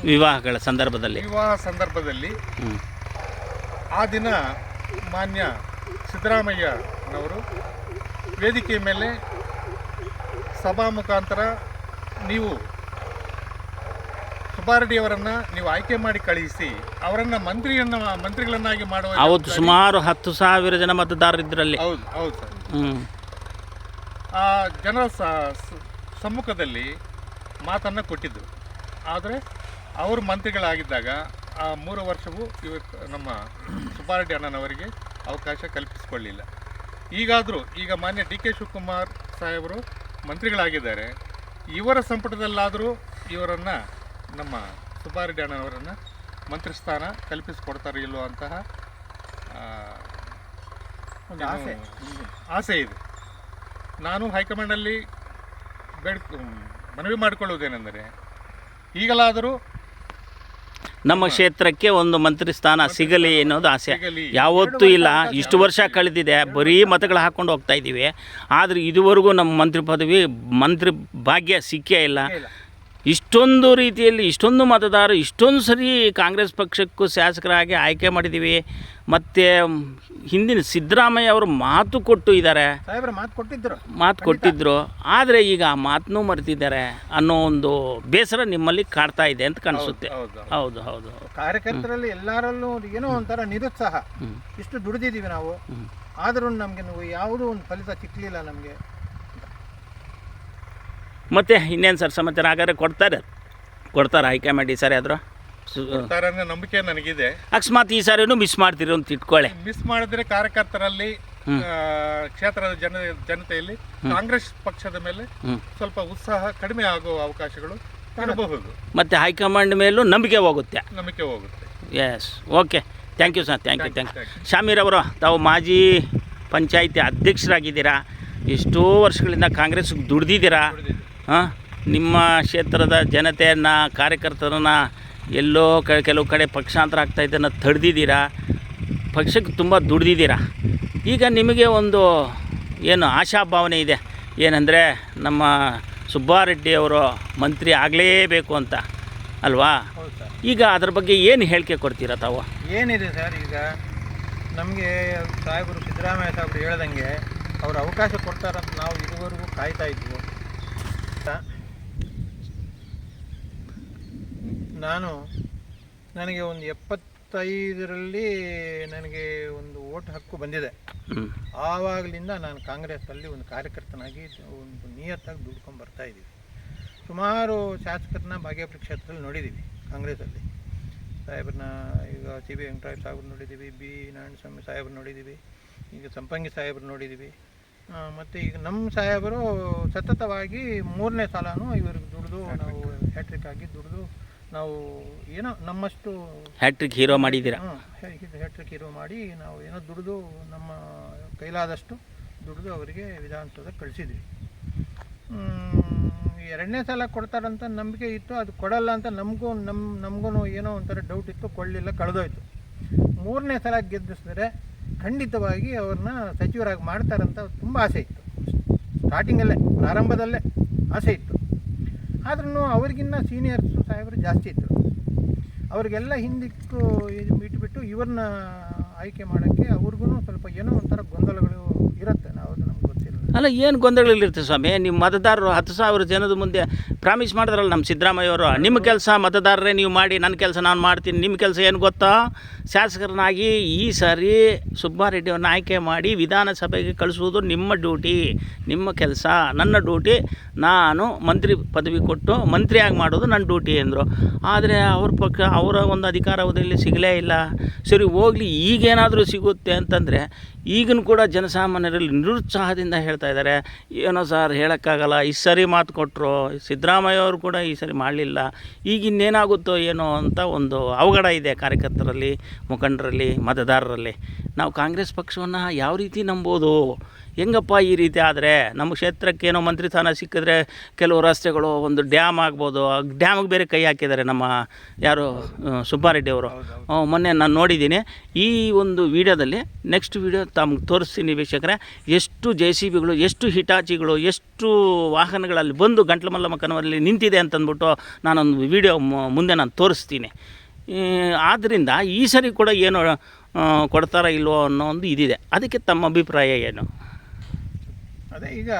ವಿವಾಹ ಸಂದರ್ಭದಲ್ಲಿ ಆ ದಿನ ಮಾನ್ಯ ಸಿದ್ದರಾಮಯ್ಯನವರು ವೇದಿಕೆ ಮೇಲೆ ಸಭಾ ಮುಖಾಂತರ ನೀವು ಸುಬ್ಬಾರೆಡ್ಡಿಯವರನ್ನು ನೀವು ಆಯ್ಕೆ ಮಾಡಿ ಕಳುಹಿಸಿ ಅವರನ್ನು ಮಂತ್ರಿಗಳನ್ನಾಗಿ ಮಾಡುವ. ಅವತ್ತು ಸುಮಾರು 10,000 ಜನ ಮತದಾರರಿದ್ರಲ್ಲಿ. ಹೌದು ಸರ್. ಆ ಜನರ ಸಮ್ಮುಖದಲ್ಲಿ ಮಾತನ್ನು ಕೊಟ್ಟಿದ್ದರು. ಆದರೆ ಅವರು ಮಂತ್ರಿಗಳಾಗಿದ್ದಾಗ ಆ 3 ವರ್ಷವೂ ನಮ್ಮ ಸುಬ್ಬಾರೆಡ್ಡಿ ಅಣ್ಣನವರಿಗೆ ಅವಕಾಶ ಕಲ್ಪಿಸಿಕೊಳ್ಳಿಲ್ಲ. ಈಗ ಮಾನ್ಯ ಡಿ ಕೆ ಶಿವಕುಮಾರ್ ಸಾಹೇಬರು ಮಂತ್ರಿಗಳಾಗಿದ್ದಾರೆ. ಇವರ ಸಂಪುಟದಲ್ಲಾದರೂ ಇವರನ್ನು ನಮ್ಮ ಸುಬ್ಬಾರೆಡ್ಡಿ ಅಣ್ಣನವರನ್ನು ಮಂತ್ರಿ ಸ್ಥಾನ ಕಲ್ಪಿಸಿಕೊಡ್ತಾರೆ ಇಲ್ಲೋ ಅಂತಹ ಒಂದು ಆಸೆ ಇದೆ. ನಾನು ಹೈಕಮಾಂಡಲ್ಲಿ ಮನವಿ ಮಾಡಿಕೊಳ್ಳುವುದೇನೆಂದರೆ, ಈಗಲಾದರೂ ನಮ್ಮ ಕ್ಷೇತ್ರಕ್ಕೆ ಒಂದು ಮಂತ್ರಿ ಸ್ಥಾನ ಸಿಗಲಿ ಅನ್ನೋದು ಆಸೆ. ಯಾವತ್ತೂ ಇಲ್ಲ. ಇಷ್ಟು ವರ್ಷ ಕಳೆದಿದೆ, ಬರೀ ಮತಗಳು ಹಾಕ್ಕೊಂಡು ಹೋಗ್ತಾ ಇದ್ದೀವಿ. ಆದರೆ ಇದುವರೆಗೂ ನಮ್ಮ ಮಂತ್ರಿ ಭಾಗ್ಯ ಸಿಕ್ಕೇ ಇಲ್ಲ. ಇಷ್ಟೊಂದು ರೀತಿಯಲ್ಲಿ ಇಷ್ಟೊಂದು ಮತದಾರರು ಇಷ್ಟೊಂದು ಸರಿ ಕಾಂಗ್ರೆಸ್ ಪಕ್ಷಕ್ಕೂ ಶಾಸಕರಾಗಿ ಆಯ್ಕೆ ಮಾಡಿದ್ದೀವಿ. ಮತ್ತು ಹಿಂದಿನ ಸಿದ್ದರಾಮಯ್ಯ ಅವರು ಮಾತು ಕೊಟ್ಟಿದ್ದರು. ಆದರೆ ಈಗ ಆ ಮಾತನ್ನೂ ಮರೆತಿದ್ದಾರೆ ಅನ್ನೋ ಒಂದು ಬೇಸರ ನಿಮ್ಮಲ್ಲಿ ಕಾಡ್ತಾ ಇದೆ ಅಂತ ಕಾಣಿಸುತ್ತೆ. ಹೌದು. ಕಾರ್ಯಕರ್ತರಲ್ಲಿ ಎಲ್ಲರಲ್ಲೂ ಏನೋ ಒಂಥರ ನಿರುತ್ಸಾಹ. ಇಷ್ಟು ದುಡಿದಿದ್ದೀವಿ ನಾವು, ಆದರೂ ನಮಗೆ ಯಾವುದೂ ಒಂದು ಫಲಿತ ಸಿಕ್ಕಲಿಲ್ಲ ನಮಗೆ. ಮತ್ತು ಇನ್ನೇನು ಸರ್ ಸಮಾಚಾರ? ಹಾಗಾದ್ರೆ ಕೊಡ್ತಾರೆ ಹೈಕಮಾಂಡ್ ಈ ಸಾರಿ ಆದರೂ ನಂಬಿಕೆ ನನಗಿದೆ. ಅಕಸ್ಮಾತ್ ಈ ಸಾರಿನೂ ಮಿಸ್ ಮಾಡ್ತೀರಿ ಅಂತ ಇಟ್ಕೊಳ್ಳಿ. ಮಿಸ್ ಮಾಡಿದ್ರೆ ಕಾರ್ಯಕರ್ತರಲ್ಲಿ ಕ್ಷೇತ್ರದ ಜನತೆಯಲ್ಲಿ ಕಾಂಗ್ರೆಸ್ ಪಕ್ಷದ ಮೇಲೆ ಸ್ವಲ್ಪ ಉತ್ಸಾಹ ಕಡಿಮೆ ಆಗುವ ಅವಕಾಶಗಳು ಇರಬಹುದು. ಮತ್ತು ಹೈಕಮಾಂಡ್ ಮೇಲೂ ನಂಬಿಕೆ ಹೋಗುತ್ತೆ. Yes, okay. Thank you sir. Thank you. Shameer ಅವರು, ತಾವು ಮಾಜಿ ಪಂಚಾಯಿತಿ ಅಧ್ಯಕ್ಷರಾಗಿದ್ದೀರಾ. ಎಷ್ಟೋ ವರ್ಷಗಳಿಂದ ಕಾಂಗ್ರೆಸ್ಗೆ ದುಡ್ದಿದ್ದೀರಾ. ನಿಮ್ಮ ಕ್ಷೇತ್ರದ ಜನತೆಯನ್ನು, ಕಾರ್ಯಕರ್ತರನ್ನು ಎಲ್ಲೋ ಕೆಲವು ಕಡೆ ಪಕ್ಷಾಂತರ ಆಗ್ತಾಯಿದ್ದನ್ನು ತಡೆದಿದ್ದೀರಾ. ಪಕ್ಷಕ್ಕೆ ತುಂಬ ದುಡ್ದಿದ್ದೀರಾ. ಈಗ ನಿಮಗೆ ಒಂದು ಏನು ಆಶಾಭಾವನೆ ಇದೆ, ಏನಂದರೆ ನಮ್ಮ ಸುಬ್ಬಾರೆಡ್ಡಿಯವರು ಮಂತ್ರಿ ಆಗಲೇಬೇಕು ಅಂತ ಅಲ್ವಾ? ಈಗ ಅದ್ರ ಬಗ್ಗೆ ಏನು ಹೇಳಿಕೆ ಕೊಡ್ತೀರಾ ತಾವು? ಏನಿದೆ ಸರ್, ಈಗ ನಮಗೆ ಸಾಹೇಬರು ಸಿದ್ದರಾಮಯ್ಯ ಸಾಹೇಬರು ಹೇಳ್ದಂಗೆ ಅವರು ಅವಕಾಶ ಕೊಡ್ತಾರಂತ ನಾವು ಇದುವರೆಗೂ ಕಾಯ್ತಾ ಇದ್ವು. ನನಗೆ ಒಂದು 75ರಲ್ಲಿ ನನಗೆ ಒಂದು ವೋಟ್ ಹಕ್ಕು ಬಂದಿದೆ. ಆವಾಗಲಿಂದ ನಾನು ಕಾಂಗ್ರೆಸ್ಸಲ್ಲಿ ಒಂದು ಕಾರ್ಯಕರ್ತನಾಗಿ ಒಂದು ನಿಯತ್ತಾಗಿ ದುಡ್ಕೊಂಡು ಬರ್ತಾ ಇದ್ದೀವಿ. ಸುಮಾರು ಶಾಸಕರನ್ನ ಬಾಗೇಪಲ್ಲಿ ಕ್ಷೇತ್ರದಲ್ಲಿ ನೋಡಿದ್ದೀವಿ. ಕಾಂಗ್ರೆಸ್ಸಲ್ಲಿ ಸಾಹೇಬ್ರನ್ನ ಈಗ ಸಿ ಬಿ ವೆಂಕಟರಾಯ ಸಾಹೇಬ್ರು ನೋಡಿದ್ದೀವಿ, ಬಿ ನಾರಾಯಣಸ್ವಾಮಿ ಸಾಹೇಬ್ರು ನೋಡಿದ್ದೀವಿ, ಈಗ ಸಂಪಂಗಿ ಸಾಹೇಬ್ರು ನೋಡಿದ್ದೀವಿ. ಮತ್ತು ಈಗ ನಮ್ಮ ಸಾಹೇಬರು ಸತತವಾಗಿ 3ನೇ ಸಲನೂ ಇವ್ರಿಗೆ ದುಡಿದು ನಾವು ಹ್ಯಾಟ್ರಿಕ್ ಆಗಿ ದುಡಿದು ನಾವು ಏನೋ ನಮ್ಮಷ್ಟು ಹ್ಯಾಟ್ರಿಕ್ ಹೀರೋ ಮಾಡಿದ್ದೀರಾ. ಹ್ಯಾಟ್ರಿಕ್ ಹೀರೋ ಮಾಡಿ ನಾವು ಏನೋ ದುಡಿದು ನಮ್ಮ ಕೈಲಾದಷ್ಟು ದುಡಿದು ಅವರಿಗೆ ವಿಧಾನಸೌಧ ಕಳಿಸಿದ್ವಿ. 2ನೇ ಸಲ ಕೊಡ್ತಾರಂತ ನಂಬಿಕೆ ಇತ್ತು. ಅದು ಕೊಡಲ್ಲ ಅಂತ ನಮಗೂ ಏನೋ ಒಂಥರ ಡೌಟ್ ಇತ್ತು. ಕೊಡಲಿಲ್ಲ, ಕಳೆದೋಯ್ತು. 3ನೇ ಸಲ ಗೆದ್ದಿಸಿದ್ರೆ ಖಂಡಿತವಾಗಿ ಅವ್ರನ್ನ ಸಚಿವರಾಗಿ ಮಾಡ್ತಾರಂತ ತುಂಬ ಆಸೆ ಇತ್ತು. ಸ್ಟಾರ್ಟಿಂಗಲ್ಲೇ, ಪ್ರಾರಂಭದಲ್ಲೇ ಆಸೆ ಇತ್ತು. ಆದ್ರೂ ಅವ್ರಿಗಿನ್ನ ಸೀನಿಯರ್ಸು ಸಾಹೇಬರು ಜಾಸ್ತಿ ಇದ್ದರು. ಅವ್ರಿಗೆಲ್ಲ ಹಿಂದಿಕ್ಕು ಇಟ್ಬಿಟ್ಟು ಇವ್ರನ್ನ ಆಯ್ಕೆ ಮಾಡೋಕ್ಕೆ ಅವ್ರಿಗೂ ಸ್ವಲ್ಪ ಏನೋ ಒಂಥರ ಗೊಂದಲಗಳು ಇರುತ್ತೆ. ನಾವು ಅದು ನಮ್ಗೆ ಗೊತ್ತಿಲ್ಲ. ಅಲ್ಲ ಏನು ಗೊಂದಲಗಳಿರ್ತದೆ ಸ್ವಾಮಿ. ನಿಮ್ಮ ಮತದಾರರು 10,000 ಜನದ ಮುಂದೆ ಪ್ರಾಮಿಸ್ ಮಾಡಿದ್ರಲ್ಲ ನಮ್ಮ ಸಿದ್ದರಾಮಯ್ಯವರು, ನಿಮ್ಮ ಕೆಲಸ ಮತದಾರರೇ ನೀವು ಮಾಡಿ, ನನ್ನ ಕೆಲಸ ನಾನು ಮಾಡ್ತೀನಿ. ನಿಮ್ಮ ಕೆಲಸ ಏನು ಗೊತ್ತಾ? ಶಾಸಕರನ್ನಾಗಿ ಈ ಸಾರಿ ಸುಬ್ಬಾರೆಡ್ಡಿಯವ್ರನ್ನ ಆಯ್ಕೆ ಮಾಡಿ ವಿಧಾನಸಭೆಗೆ ಕಳಿಸುವುದು ನಿಮ್ಮ ಡ್ಯೂಟಿ, ನಿಮ್ಮ ಕೆಲಸ. ನನ್ನ ಡ್ಯೂಟಿ ನಾನು ಮಂತ್ರಿ ಪದವಿ ಕೊಟ್ಟು ಮಂತ್ರಿಯಾಗಿ ಮಾಡೋದು ನನ್ನ ಡ್ಯೂಟಿ ಅಂದರು. ಆದರೆ ಅವರ ಒಂದು ಅಧಿಕಾರಾವಧಿಯಲ್ಲಿ ಸಿಗಲೇ ಇಲ್ಲ. ಸರಿ ಹೋಗಲಿ, ಈಗೇನಾದರೂ ಸಿಗುತ್ತೆ ಅಂತಂದರೆ ಈಗಲೂ ಕೂಡ ಜನಸಾಮಾನ್ಯರಲ್ಲಿ ನಿರುತ್ಸಾಹದಿಂದ ಹೇಳ್ತಾ ಇದ್ದಾರೆ, ಏನೋ ಸರ್ ಹೇಳೋಕ್ಕಾಗಲ್ಲ, ಈ ಸರಿ ಮಾತು ಕೊಟ್ಟರು, ಸಿದ್ದರಾಮಯ್ಯ ಅವರು ಕೂಡ ಈ ಸರಿ ಮಾಡಲಿಲ್ಲ, ಈಗ ಇನ್ನೇನಾಗುತ್ತೋ ಏನೋ ಅಂತ ಒಂದು ಅವಘಡ ಇದೆ ಕಾರ್ಯಕರ್ತರಲ್ಲಿ, ಮುಖಂಡರಲ್ಲಿ, ಮತದಾರರಲ್ಲಿ. ನಾವು ಕಾಂಗ್ರೆಸ್ ಪಕ್ಷವನ್ನು ಯಾವ ರೀತಿ ನಂಬೋದು? ಹೆಂಗಪ್ಪ ಈ ರೀತಿ ಆದರೆ? ನಮ್ಮ ಕ್ಷೇತ್ರಕ್ಕೆ ಏನೋ ಮಂತ್ರಿ ಸ್ಥಾನ ಸಿಕ್ಕಿದ್ರೆ ಕೆಲವು ರಸ್ತೆಗಳು, ಒಂದು ಡ್ಯಾಮ್ ಆಗ್ಬೋದು. ಆ ಡ್ಯಾಮಿಗೆ ಬೇರೆ ಕೈ ಹಾಕಿದ್ದಾರೆ ನಮ್ಮ ಯಾರು ಸುಬ್ಬಾರೆಡ್ಡಿ ಅವರು. ಮೊನ್ನೆ ನಾನು ನೋಡಿದ್ದೀನಿ. ಈ ಒಂದು ವಿಡಿಯೋದಲ್ಲಿ ನೆಕ್ಸ್ಟ್ ವಿಡಿಯೋ ತಮ್ಗೆ ತೋರಿಸ್ತೀನಿ ವೀಕ್ಷಕರೇ. ಎಷ್ಟು JCBಗಳು, ಎಷ್ಟು ಹಿಟಾಚಿಗಳು, ಎಷ್ಟು ವಾಹನಗಳಲ್ಲಿ ಬಂದು ಗಂಟ್ಲಮಲ್ಲಮ್ಮ ಕನವರಲ್ಲಿ ನಿಂತಿದೆ ಅಂತಂದ್ಬಿಟ್ಟು ನಾನೊಂದು ವಿಡಿಯೋ ಮುಂದೆ ನಾನು ತೋರಿಸ್ತೀನಿ. ಆದ್ದರಿಂದ ಈ ಸರಿ ಕೂಡ ಏನು ಕೊಡ್ತಾರ ಇಲ್ವೋ ಅನ್ನೋ ಒಂದು ಇದಿದೆ. ಅದಕ್ಕೆ ತಮ್ಮ ಅಭಿಪ್ರಾಯ ಏನು? ಅದೇ ಈಗ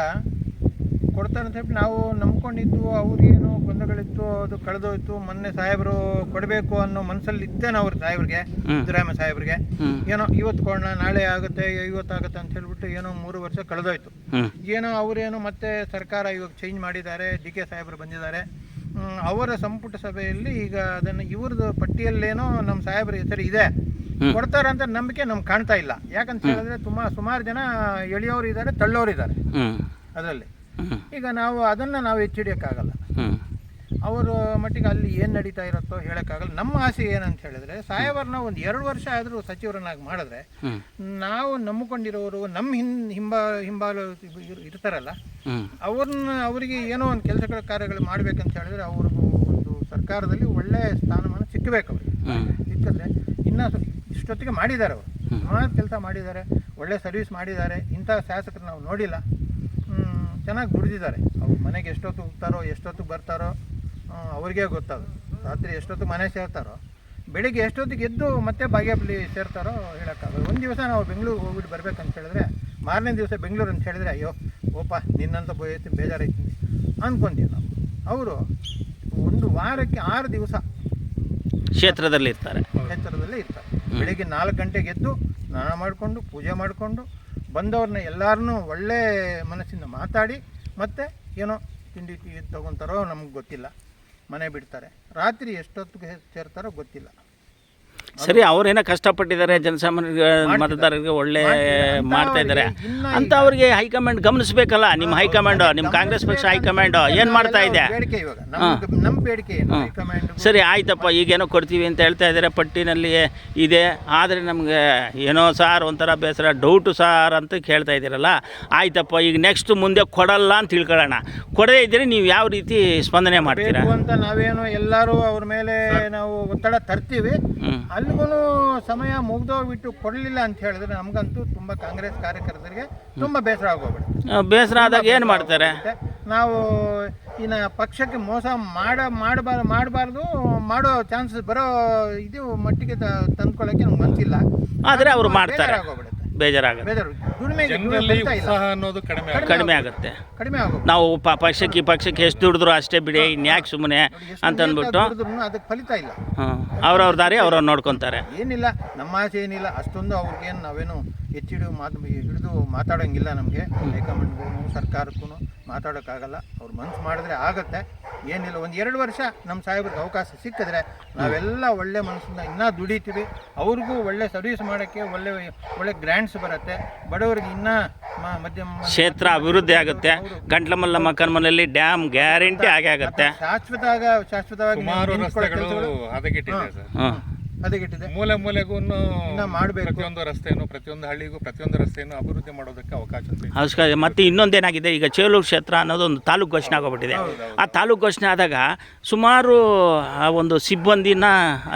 ಕೊಡ್ತಾರೆ ಅಂತ ಹೇಳಿ ನಾವು ನಂಬ್ಕೊಂಡಿದ್ದು, ಅವ್ರಿಗೇನು ಗೊಂದಲಗಳಿತ್ತು, ಅದು ಕಳೆದೋಯ್ತು. ಮೊನ್ನೆ ಸಾಹೇಬರು ಕೊಡಬೇಕು ಅನ್ನೋ ಮನಸ್ಸಲ್ಲಿ ಇದ್ದೇನೆ ಅವ್ರ ಸಾಹೇಬ್ರಿಗೆ, ಸಿದ್ದರಾಮಯ್ಯ ಸಾಹೇಬ್ರಿಗೆ. ಏನೋ ಇವತ್ತು ಕೊಡೋಣ, ನಾಳೆ ಆಗುತ್ತೆ, ಇವತ್ತಾಗುತ್ತೆ ಅಂತ ಹೇಳ್ಬಿಟ್ಟು ಏನೋ 3 ವರ್ಷ ಕಳೆದೋಯ್ತು. ಏನೋ ಅವರೇನೋ ಮತ್ತೆ ಸರ್ಕಾರ ಇವಾಗ ಚೇಂಜ್ ಮಾಡಿದ್ದಾರೆ, DK ಸಾಹೇಬರು ಬಂದಿದ್ದಾರೆ. ಅವರ ಸಂಪುಟ ಸಭೆಯಲ್ಲಿ ಈಗ ಅದನ್ನು ಇವ್ರದ್ದು ಪಟ್ಟಿಯಲ್ಲೇನೋ ನಮ್ಮ ಸಾಹೇಬ್ರ ಹೆಸರು ಇದೆ, ಕೊಡ್ತಾರಂತ ನಂಬಿಕೆ ನಮ್ಗೆ ಕಾಣ್ತಾ ಇಲ್ಲ. ಯಾಕಂತ ಹೇಳಿದ್ರೆ ಸುಮಾರು ಜನ ಎಳೆಯೋರು ಇದ್ದಾರೆ, ತಳ್ಳೋರು ಇದ್ದಾರೆ ಅದರಲ್ಲಿ. ಈಗ ನಾವು ಹೆಚ್ಚಿಡಿಯೋಕ್ಕಾಗಲ್ಲ. ಅವರ ಮಟ್ಟಿಗೆ ಅಲ್ಲಿ ಏನು ನಡೀತಾ ಇರುತ್ತೋ ಹೇಳೋಕ್ಕಾಗಲ್ಲ. ನಮ್ಮ ಆಸೆ ಏನಂತ ಹೇಳಿದ್ರೆ, ಸಾಹೇಬರನ್ನ ಒಂದು 2 ವರ್ಷ ಆದರೂ ಸಚಿವರನ್ನಾಗಿ ಮಾಡಿದ್ರೆ, ನಾವು ನಂಬಿಕೊಂಡಿರೋರು ನಮ್ಮ ಹಿಂಬಾಲ ಇರ್ತಾರಲ್ಲ, ಅವರಿಗೆ ಏನೋ ಒಂದು ಕೆಲಸಗಳ ಕಾರ್ಯಗಳು ಮಾಡ್ಬೇಕಂತ ಹೇಳಿದ್ರೆ ಅವ್ರಿಗೂ ಒಂದು ಸರ್ಕಾರದಲ್ಲಿ ಒಳ್ಳೆ ಸ್ಥಾನಮಾನ ಸಿಕ್ಕಬೇಕು. ಅವ್ರಿಗೆ ಸಿಕ್ಕಿದ್ರೆ ಇನ್ನೂ ಇಷ್ಟೊತ್ತಿಗೆ ಮಾಡಿದ್ದಾರೆ, ಅವರು ಸುಮಾರು ಕೆಲಸ ಮಾಡಿದ್ದಾರೆ, ಒಳ್ಳೆ ಸರ್ವಿಸ್ ಮಾಡಿದ್ದಾರೆ. ಇಂಥ ಶಾಸಕರು ನಾವು ನೋಡಿಲ್ಲ. ಚೆನ್ನಾಗಿ ದುಡಿದಿದ್ದಾರೆ. ಅವ್ರ ಮನೆಗೆ ಎಷ್ಟೊತ್ತು ಹೋಗ್ತಾರೋ, ಎಷ್ಟೊತ್ತಿಗೆ ಬರ್ತಾರೋ ಅವ್ರಿಗೆ ಗೊತ್ತದು. ರಾತ್ರಿ ಎಷ್ಟೊತ್ತಿಗೆ ಮನೆ ಸೇರ್ತಾರೋ, ಬೆಳಿಗ್ಗೆ ಎಷ್ಟೊತ್ತಿಗೆ ಎದ್ದು ಮತ್ತೆ ಬಾಗೇಪಲ್ಲಿ ಸೇರ್ತಾರೋ ಹೇಳೋಕ್ಕಾಗಲ್ಲ. ಒಂದು ದಿವಸ ನಾವು ಬೆಂಗಳೂರಿಗೆ ಹೋಗ್ಬಿಟ್ಟು ಬರ್ಬೇಕಂತ ಹೇಳಿದ್ರೆ, ಮಾರನೇ ದಿವಸ ಬೆಂಗಳೂರು ಅಂತ ಹೇಳಿದ್ರೆ, ಅಯ್ಯೋ ಓಪ ನಿನ್ನಂತ ಬೇಜಾರೈತಿ ಅಂದ್ಕೊಂತೀವಿ ನಾವು. ಅವರು ಒಂದು ವಾರಕ್ಕೆ 6 ದಿವಸ ಕ್ಷೇತ್ರದಲ್ಲೇ ಇರ್ತಾರೆ. ಬೆಳಿಗ್ಗೆ 4 ಗಂಟೆಗೆ ಎದ್ದು ಸ್ನಾನ ಮಾಡಿಕೊಂಡು, ಪೂಜೆ ಮಾಡಿಕೊಂಡು, ಬಂದವ್ರನ್ನ ಎಲ್ಲರನ್ನೂ ಒಳ್ಳೆ ಮನಸ್ಸಿಂದ ಮಾತಾಡಿ, ಮತ್ತೆ ಏನೋ ತಿಂಡಿ ತೊಗೊತಾರೋ ನಮ್ಗೆ ಗೊತ್ತಿಲ್ಲ, ಮನೆ ಬಿಡ್ತಾರೆ. ರಾತ್ರಿ ಎಷ್ಟೊತ್ತಿಗೆ ಸೇರ್ತಾರೋ ಗೊತ್ತಿಲ್ಲ. ಸರಿ, ಅವರೇನೋ ಕಷ್ಟಪಟ್ಟಿದ್ದಾರೆ, ಜನಸಾಮಾನ್ಯ ಮತದಾರರಿಗೆ ಒಳ್ಳೆ ಮಾಡ್ತಾ ಇದ್ದಾರೆ ಅಂತ ಅವ್ರಿಗೆ ಹೈಕಮಾಂಡ್ ಗಮನಿಸಬೇಕಲ್ಲ. ನಿಮ್ಮ ಹೈಕಮಾಂಡ್, ನಿಮ್ಮ ಕಾಂಗ್ರೆಸ್ ಪಕ್ಷ ಹೈಕಮಾಂಡ್ ಏನು ಮಾಡ್ತಾ ಇದೆ? ನಮ್ಮ ಬೇಡಿಕೆ ಸರಿ ಆಯ್ತಪ್ಪ, ಈಗೇನೋ ಕೊಡ್ತೀವಿ ಅಂತ ಹೇಳ್ತಾ ಇದ್ದಾರೆ, ಪಟ್ಟಿನಲ್ಲಿ ಇದೆ. ಆದರೆ ನಮಗೆ ಏನೋ ಸಾರ್ ಒಂಥರ ಬೇಸರ, ಡೌಟು ಸಾರ್ ಅಂತ ಕೇಳ್ತಾ ಇದ್ದೀರಲ್ಲ. ಆಯ್ತಪ್ಪ, ಈಗ ನೆಕ್ಸ್ಟ್ ಮುಂದೆ ಕೊಡಲ್ಲ ಅಂತ ತಿಳ್ಕೊಳ್ಳೋಣ. ಕೊಡದೇ ಇದ್ದರೆ ನೀವು ಯಾವ ರೀತಿ ಸ್ಪಂದನೆ ಮಾಡ್ತೀರಾ ಅಂತ ನಾವೇನೋ ಎಲ್ಲರೂ ಅವ್ರ ಮೇಲೆ ನಾವು ಒತ್ತಡ ತರ್ತೀವಿ. ಅಲ್ಲಿಗೂ ಸಮಯ ಮುಗ್ದೋಗ್ಬಿಟ್ಟು ಕೊಡಲಿಲ್ಲ ಅಂತ ಹೇಳಿದ್ರೆ ನಮಗಂತೂ ತುಂಬ ಕಾಂಗ್ರೆಸ್ ಕಾರ್ಯಕರ್ತರಿಗೆ ತುಂಬ ಬೇಸರ ಆಗೋಗ್ಬಿಡುತ್ತೆ. ಬೇಸರ ಆದಾಗ ಏನು ಮಾಡ್ತಾರೆ? ನಾವು ಇನ್ನು ಪಕ್ಷಕ್ಕೆ ಮೋಸ ಮಾಡಬಾರ್ದು, ಮಾಡೋ ಚಾನ್ಸಸ್ ಬರೋ ಇದು ಮಟ್ಟಿಗೆ ತಂದ್ಕೊಳ್ಳೋಕ್ಕೆ ನಮ್ಗೆ ಮನಸ್ಸಿಲ್ಲ. ಆದರೆ ಅವರು ಮಾಡ್ತಾರೆ, ಬೇಜಾರಾಗುತ್ತೆ, ಕಡಿಮೆ ಆಗುತ್ತೆ. ನಾವು ಪಕ್ಷಕ್ಕೆ ಎಷ್ಟು ದುಡಿದ್ರು ಅಷ್ಟೇ ಬಿಡಿ, ಇನ್ಯಾಕೆ ಸುಮ್ಮನೆ ಅಂತ ಅಂದ್ಬಿಟ್ಟು ಅದಕ್ಕೆ ಫಲಿತ ಇಲ್ಲ. ಅವ್ರವ್ರ ದಾರಿ ಅವ್ರವ್ರು ನೋಡ್ಕೊತಾರೆ. ಏನಿಲ್ಲ, ನಮ್ಮ ಆಸೆ ಏನಿಲ್ಲ ಅಷ್ಟೊಂದು ಅವ್ರಿಗೇನು ನಾವೇನು ಹಿಡಿದು ಮಾತಾಡೋಂಗಿಲ್ಲ. ನಮಗೆ ಹೈಕಮಾಂಡ್ಗೂ ಸರ್ಕಾರಕ್ಕೂ ಮಾತಾಡೋಕ್ಕಾಗಲ್ಲ. ಅವ್ರು ಮನಸ್ಸು ಮಾಡಿದ್ರೆ ಆಗುತ್ತೆ, ಏನಿಲ್ಲ. 1-2 ವರ್ಷ ನಮ್ಮ ಸಾಹೇಬ್ರಿಗೆ ಅವಕಾಶ ಸಿಕ್ಕಿದ್ರೆ ನಾವೆಲ್ಲ ಒಳ್ಳೆ ಮನಸ್ಸಿಂದ ಇನ್ನೂ ದುಡಿತೀವಿ. ಅವ್ರಿಗೂ ಒಳ್ಳೆ ಸರ್ವಿಸ್ ಮಾಡೋಕ್ಕೆ ಒಳ್ಳೆ ಗ್ರ್ಯಾಂಡ್ಸ್ ಬರುತ್ತೆ. ಬಡವರಿಗೆ ಇನ್ನೂ ಮಧ್ಯಮ ಕ್ಷೇತ್ರ ಅಭಿವೃದ್ಧಿ ಆಗುತ್ತೆ. ಗಂಟ್ಲಮಲ್ಲಮ್ಮ ಕನ್ಮನಲ್ಲಿ ಡ್ಯಾಮ್ ಗ್ಯಾರಂಟಿ ಆಗುತ್ತೆ. ಶಾಶ್ವತವಾಗಿ ಹದಗೆಟ್ಟಿದೆ. ಮೂಲೆಗೂ ಮಾಡಬೇಕು. ಪ್ರತಿಯೊಂದು ರಸ್ತೆಯನ್ನು, ಪ್ರತಿಯೊಂದು ಹಳ್ಳಿಗೂ, ಪ್ರತಿಯೊಂದು ರಸ್ತೆಯನ್ನು ಅಭಿವೃದ್ಧಿ ಮಾಡೋದಕ್ಕೆ ಅವಕಾಶ. ಮತ್ತು ಇನ್ನೊಂದೇನಾಗಿದೆ, ಈಗ ಚೇಳೂರು ಕ್ಷೇತ್ರ ಅನ್ನೋದು ಒಂದು ತಾಲೂಕು ಘೋಷಣೆ ಆಗೋಗ್ಬಿಟ್ಟಿದೆ. ಆ ತಾಲೂಕು ಘೋಷಣೆ ಆದಾಗ ಸುಮಾರು ಒಂದು ಸಿಬ್ಬಂದಿನ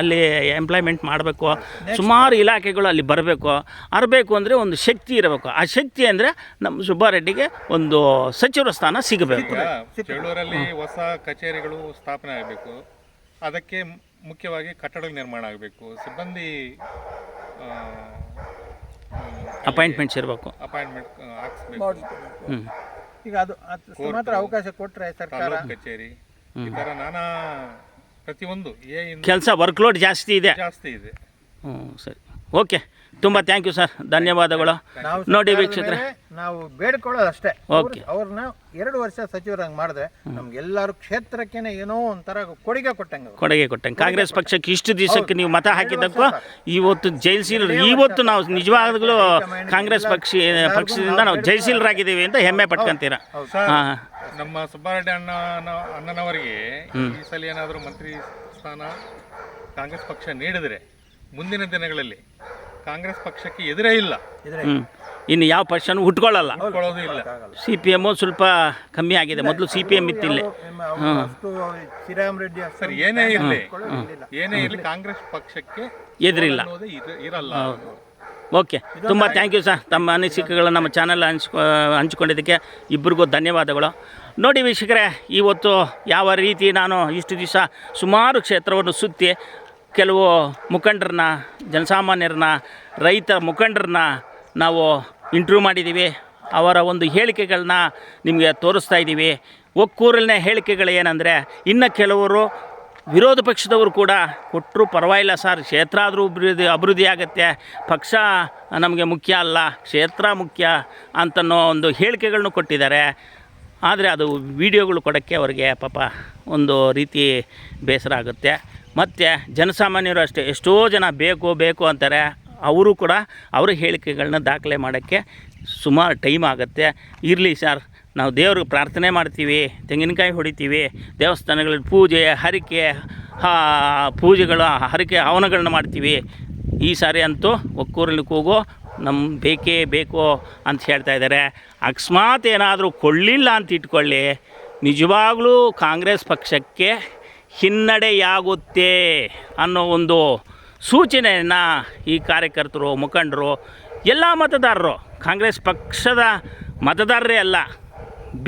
ಅಲ್ಲಿ ಎಂಪ್ಲಾಯ್ಮೆಂಟ್ ಮಾಡಬೇಕು, ಸುಮಾರು ಇಲಾಖೆಗಳು ಅಲ್ಲಿ ಬರಬೇಕು ಅಂದರೆ ಒಂದು ಶಕ್ತಿ ಇರಬೇಕು. ಆ ಶಕ್ತಿ ಅಂದರೆ ನಮ್ಮ ಸುಬ್ಬಾರೆಡ್ಡಿಗೆ ಒಂದು ಸಚಿವರ ಸ್ಥಾನ ಸಿಗಬೇಕು. ಚೇಳೂರಲ್ಲಿ ಹೊಸ ಕಚೇರಿಗಳು ಸ್ಥಾಪನೆ ಆಗಬೇಕು. ಅದಕ್ಕೆ ಮುಖ್ಯವಾಗಿ ಕಟ್ಟಡ ನಿರ್ಮಾಣ ಆಗಬೇಕು. ಸಿಬ್ಬಂದಿ ಅಪಾಯಿಂಟ್ಮೆಂಟ್ಸ್ ಇರಬೇಕು. ಅಪಾಯಿಂಟ್ಮೆಂಟ್ ಹಾಕ್ಸ್ಬೇಕು. ಹ್ಞೂ ಈಗ ಅದು ಮಾತ್ರ ಅವಕಾಶ ಕೊಟ್ಟರೆ ಸರ್ಕಾರ ತಾಲೂಕು ಕಚೇರಿ ಈ ಥರ ನಾನಾ ಪ್ರತಿಯೊಂದು ಕೆಲಸ ವರ್ಕ್ಲೋಡ್ ಜಾಸ್ತಿ ಇದೆ. ಹ್ಞೂ ಸರಿ, ಓಕೆ, ತುಂಬ ಥ್ಯಾಂಕ್ ಯು ಸರ್, ಧನ್ಯವಾದಗಳು. ನೋಡಿ ವೀಕ್ಷಕರೇ, ನಾವು ಬೇಡ್ಕೊಳ್ಳೋದು ಅಷ್ಟೇ, ಓಕೆ, ಅವ್ರನ್ನ 2 ವರ್ಷ ಸಚಿವರಂಗೆ ಮಾಡಿದ್ರೆ ನಮ್ಗೆಲ್ಲರೂ ಕ್ಷೇತ್ರಕ್ಕೇನೆ ಏನೋ ಒಂಥರ ಕೊಡುಗೆ ಕೊಟ್ಟಂಗೆ. ಕಾಂಗ್ರೆಸ್ ಪಕ್ಷಕ್ಕೆ ಇಷ್ಟು ದಿವಸಕ್ಕೆ ನೀವು ಮತ ಹಾಕಿದ್ದಕ್ಕೂ ಇವತ್ತು ಜೈಲ್ಸೀಲರು, ಇವತ್ತು ನಾವು ನಿಜವಾಗ್ಲೂ ಕಾಂಗ್ರೆಸ್ ಪಕ್ಷದಿಂದ ನಾವು ಜೈಲ್ಸೀಲರಾಗಿದ್ದೀವಿ ಅಂತ ಹೆಮ್ಮೆ ಪಟ್ಕೊಂತೀರಾ? ಹಾಂ, ನಮ್ಮ ಸುಬ್ಬಾರೆಡ್ಡಿ ಅಣ್ಣನವರಿಗೆ ಈ ಸಲ ಏನಾದರೂ ಮಂತ್ರಿ ಸ್ಥಾನ ಕಾಂಗ್ರೆಸ್ ಪಕ್ಷ ನೀಡಿದರೆ ಮುಂದಿನ ದಿನಗಳಲ್ಲಿ ಕಾಂಗ್ರೆಸ್ ಪಕ್ಷಕ್ಕೆ ಎದುರೇ ಇಲ್ಲ, ಇನ್ನು ಯಾವ ಪಕ್ಷನೂ ಹುಟ್ಕೊಳ್ಳಲ್ಲ. CPM ಸ್ವಲ್ಪ ಕಮ್ಮಿ ಆಗಿದೆ, ಮೊದಲು CPM ಇತ್ತಿಲ್ಲ. ಶ್ರೀರಾಮ್ ರೆಡ್ಡಿ ಸರ್ ಏನೇ ಇರಲಿ ಕಾಂಗ್ರೆಸ್ ಪಕ್ಷಕ್ಕೆ ಎದುರಿಲ್ಲ, ಇರಲ್ಲ. ಓಕೆ, ತುಂಬ ಥ್ಯಾಂಕ್ ಯು ಸರ್, ತಮ್ಮ ಅನಿಸಿಕೆಗಳನ್ನು ನಮ್ಮ ಚಾನಲ್ ಹಂಚ್ಕೊಂಡಿದ್ದಕ್ಕೆ ಇಬ್ಬರಿಗೂ ಧನ್ಯವಾದಗಳು. ನೋಡಿ ವೀಕ್ಷಕರೇ, ಇವತ್ತು ಯಾವ ರೀತಿ ನಾನು ಇಷ್ಟು ದಿವಸ ಸುಮಾರು ಕ್ಷೇತ್ರವನ್ನು ಸುತ್ತಿ ಕೆಲವು ಮುಖಂಡರನ್ನ, ಜನಸಾಮಾನ್ಯರನ್ನ, ರೈತ ಮುಖಂಡರನ್ನ ನಾವು ಇಂಟರ್ವ್ಯೂ ಮಾಡಿದ್ದೀವಿ. ಅವರ ಒಂದು ಹೇಳಿಕೆಗಳನ್ನ ನಿಮಗೆ ತೋರಿಸ್ತಾ ಇದ್ದೀವಿ. ಒಕ್ಕೂರಲಿನ ಹೇಳಿಕೆಗಳು ಏನಂದರೆ, ಇನ್ನು ಕೆಲವರು ವಿರೋಧ ಪಕ್ಷದವರು ಕೂಡ ಕೊಟ್ಟರು ಪರವಾಗಿಲ್ಲ ಸರ್, ಕ್ಷೇತ್ರ ಆದರೂ ಅಭಿವೃದ್ಧಿ ಆಗುತ್ತೆ, ಪಕ್ಷ ನಮಗೆ ಮುಖ್ಯ ಅಲ್ಲ, ಕ್ಷೇತ್ರ ಮುಖ್ಯ ಅಂತನೋ ಒಂದು ಹೇಳಿಕೆಗಳನ್ನು ಕೊಟ್ಟಿದ್ದಾರೆ. ಆದರೆ ಅದು ವಿಡಿಯೋಗಳು ಕೊಡೋಕ್ಕೆ ಅವರಿಗೆ ಪಾಪ ಒಂದು ರೀತಿ ಬೇಸರ ಆಗುತ್ತೆ. ಮತ್ತು ಜನಸಾಮಾನ್ಯರು ಅಷ್ಟೇ, ಎಷ್ಟೋ ಜನ ಬೇಕು ಅಂತಾರೆ, ಅವರು ಕೂಡ ಅವರ ಹೇಳಿಕೆಗಳನ್ನ ದಾಖಲೆ ಮಾಡೋಕ್ಕೆ ಸುಮಾರು ಟೈಮ್ ಆಗುತ್ತೆ. ಇರಲಿ ಸರ್, ನಾವು ದೇವ್ರಿಗೆ ಪ್ರಾರ್ಥನೆ ಮಾಡ್ತೀವಿ, ತೆಂಗಿನಕಾಯಿ ಹೊಡಿತೀವಿ, ದೇವಸ್ಥಾನಗಳಲ್ಲಿ ಪೂಜೆ ಹರಕೆ ಪೂಜೆಗಳು ಹರಕೆ ಹವನಗಳನ್ನ ಮಾಡ್ತೀವಿ. ಈ ಸಾರಿ ಅಂತೂ ಒಕ್ಕೂರಲ್ಲಿ ಕೂಗೋ ನಮ್ಮ ಬೇಕೇ ಬೇಕು ಅಂತ ಹೇಳ್ತಾ ಇದ್ದಾರೆ. ಅಕಸ್ಮಾತ್ ಏನಾದರೂ ಕೊಳ್ಳಿಲ್ಲ ಅಂತ ಇಟ್ಕೊಳ್ಳಿ, ನಿಜವಾಗ್ಲೂ ಕಾಂಗ್ರೆಸ್ ಪಕ್ಷಕ್ಕೆ ಹಿನ್ನಡೆಯಾಗುತ್ತೆ ಅನ್ನೋ ಒಂದು ಸೂಚನೆಯನ್ನು ಈ ಕಾರ್ಯಕರ್ತರು, ಮುಖಂಡರು, ಎಲ್ಲ ಮತದಾರರು, ಕಾಂಗ್ರೆಸ್ ಪಕ್ಷದ ಮತದಾರರೇ ಅಲ್ಲ,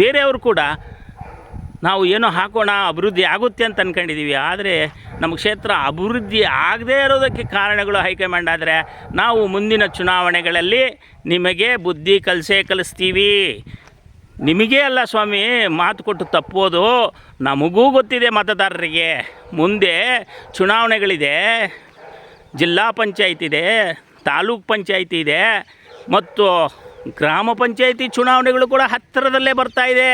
ಬೇರೆಯವರು ಕೂಡ ನಾವು ಏನೋ ಹಾಕೋಣ ಅಭಿವೃದ್ಧಿ ಆಗುತ್ತೆ ಅಂತ ಅಂದ್ಕೊಂಡಿದ್ದೀವಿ. ಆದರೆ ನಮ್ಮ ಕ್ಷೇತ್ರ ಅಭಿವೃದ್ಧಿ ಆಗದೇ ಇರೋದಕ್ಕೆ ಕಾರಣಗಳು ಹೈಕಮಾಂಡ್. ಆದರೆ ನಾವು ಮುಂದಿನ ಚುನಾವಣೆಗಳಲ್ಲಿ ನಿಮಗೆ ಬುದ್ಧಿ ಕಲಿಸ್ತೀವಿ. ನಿಮಗೇ ಅಲ್ಲ ಸ್ವಾಮಿ ಮಾತು ಕೊಟ್ಟು ತಪ್ಪೋದು, ನಮಗೂ ಗೊತ್ತಿದೆ ಮತದಾರರಿಗೆ. ಮುಂದೆ ಚುನಾವಣೆಗಳಿದೆ, ಜಿಲ್ಲಾ ಪಂಚಾಯತ್ ಇದೆ, ತಾಲೂಕು ಪಂಚಾಯತಿ ಇದೆ, ಮತ್ತು ಗ್ರಾಮ ಪಂಚಾಯತಿ ಚುನಾವಣೆಗಳು ಕೂಡ ಹತ್ತಿರದಲ್ಲೇ ಬರ್ತಾಯಿದೆ.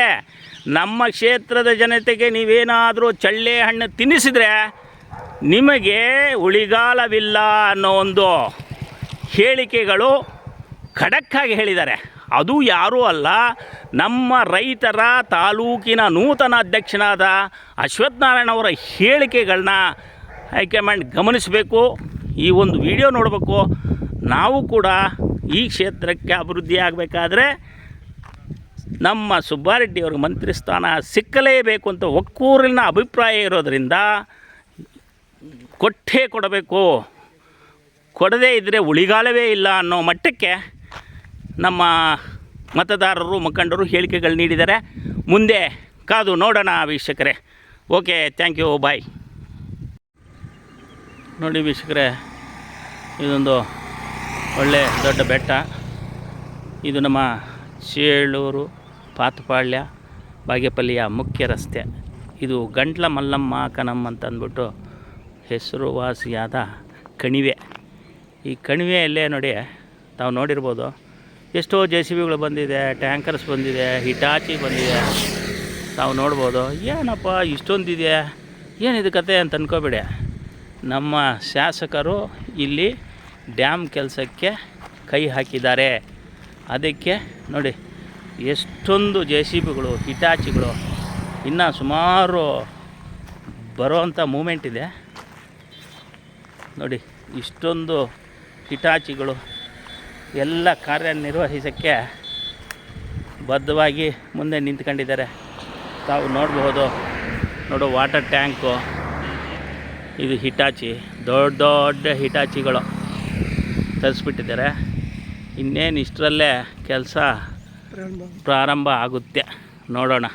ನಮ್ಮ ಕ್ಷೇತ್ರದ ಜನತೆಗೆ ನೀವೇನಾದರೂ ಚಳ್ಳೆ ಹಣ್ಣು ತಿನ್ನಿಸಿದರೆ ನಿಮಗೆ ಉಳಿಗಾಲವಿಲ್ಲ ಅನ್ನೋ ಒಂದು ಹೇಳಿಕೆಗಳು ಖಡಕ್ಕಾಗಿ ಹೇಳಿದ್ದಾರೆ. ಅದು ಯಾರೂ ಅಲ್ಲ, ನಮ್ಮ ರೈತರ ತಾಲೂಕಿನ ನೂತನ ಅಧ್ಯಕ್ಷನಾದ ಅಶ್ವಥ್ ನಾರಾಯಣ ಅವರ ಹೇಳಿಕೆಗಳನ್ನ ಹೈಕಮಾಂಡ್ ಗಮನಿಸಬೇಕು. ಈ ಒಂದು ವಿಡಿಯೋ ನೋಡಬೇಕು. ನಾವು ಕೂಡ ಈ ಕ್ಷೇತ್ರಕ್ಕೆ ಅಭಿವೃದ್ಧಿ ಆಗಬೇಕಾದ್ರೆ ನಮ್ಮ ಸುಬ್ಬಾರೆಡ್ಡಿಯವ್ರಿಗೆ ಮಂತ್ರಿ ಸ್ಥಾನ ಸಿಕ್ಕಲೇಬೇಕು ಅಂತ ಒಕ್ಕೂರಿನ ಅಭಿಪ್ರಾಯ ಇರೋದರಿಂದ ಕೊಟ್ಟೇ ಕೊಡಬೇಕು, ಕೊಡದೇ ಇದ್ದರೆ ಉಳಿಗಾಲವೇ ಇಲ್ಲ ಅನ್ನೋ ಮಟ್ಟಕ್ಕೆ ನಮ್ಮ ಮತದಾರರು, ಮುಖಂಡರು ಹೇಳಿಕೆಗಳು ನೀಡಿದ್ದಾರೆ. ಮುಂದೆ ಕಾದು ನೋಡೋಣ ವೀಕ್ಷಕರೇ. ಓಕೆ, ಥ್ಯಾಂಕ್ ಯು, ಬಾಯ್. ನೋಡಿ ವೀಕ್ಷಕರೇ, ಇದೊಂದು ಒಳ್ಳೆ ದೊಡ್ಡ ಬೆಟ್ಟ. ಇದು ನಮ್ಮ ಚೇಳೂರು ಪಾತಪಾಳ್ಯ ಬಾಗೇಪಲ್ಲಿಯ ಮುಖ್ಯ ರಸ್ತೆ. ಇದು ಗಂಟ್ಲ ಮಲ್ಲಮ್ಮ ಕನಮ್ಮ ಅಂತ ಅಂದ್ಬಿಟ್ಟು ಹೆಸರುವಾಸಿಯಾದ ಕಣಿವೆ. ಈ ಕಣಿವೆಯಲ್ಲೇ ನೋಡಿ, ತಾವು ನೋಡಿರ್ಬೋದು, ಎಷ್ಟೋ JCBಗಳು ಬಂದಿದೆ, ಟ್ಯಾಂಕರ್ಸ್ ಬಂದಿದೆ, ಹಿಟಾಚಿ ಬಂದಿದೆ. ತಾವು ನೋಡ್ಬೋದು. ಏನಪ್ಪ ಇಷ್ಟೊಂದಿದೆ, ಏನಿದು ಕತೆ ಅಂತ ಅಂದ್ಕೋಬೇಡಿ. ನಮ್ಮ ಶಾಸಕರು ಇಲ್ಲಿ ಡ್ಯಾಮ್ ಕೆಲಸಕ್ಕೆ ಕೈ ಹಾಕಿದ್ದಾರೆ. ಅದಕ್ಕೆ ನೋಡಿ ಎಷ್ಟೊಂದು JCBಗಳು, ಹಿಟಾಚಿಗಳು, ಇನ್ನು ಸುಮಾರು ಬರೋವಂಥ ಮೂಮೆಂಟ್ ಇದೆ. ನೋಡಿ ಇಷ್ಟೊಂದು ಹಿಟಾಚಿಗಳು ಎಲ್ಲ ಕಾರ್ಯನಿರ್ವಹಿಸೋಕ್ಕೆ ಬದ್ಧವಾಗಿ ಮುಂದೆ ನಿಂತ್ಕೊಂಡಿದ್ದಾರೆ. ತಾವು ನೋಡಬಹುದು. ನೋಡು, ವಾಟರ್ ಟ್ಯಾಂಕು, ಇದು ಹಿಟಾಚಿ, ದೊಡ್ಡ ದೊಡ್ಡ ಹಿಟಾಚಿಗಳು ತರಿಸ್ಬಿಟ್ಟಿದ್ದಾರೆ. ಇನ್ನೇನು ಇಷ್ಟರಲ್ಲೇ ಕೆಲಸ ಪ್ರಾರಂಭ ಆಗುತ್ತೆ, ನೋಡೋಣ.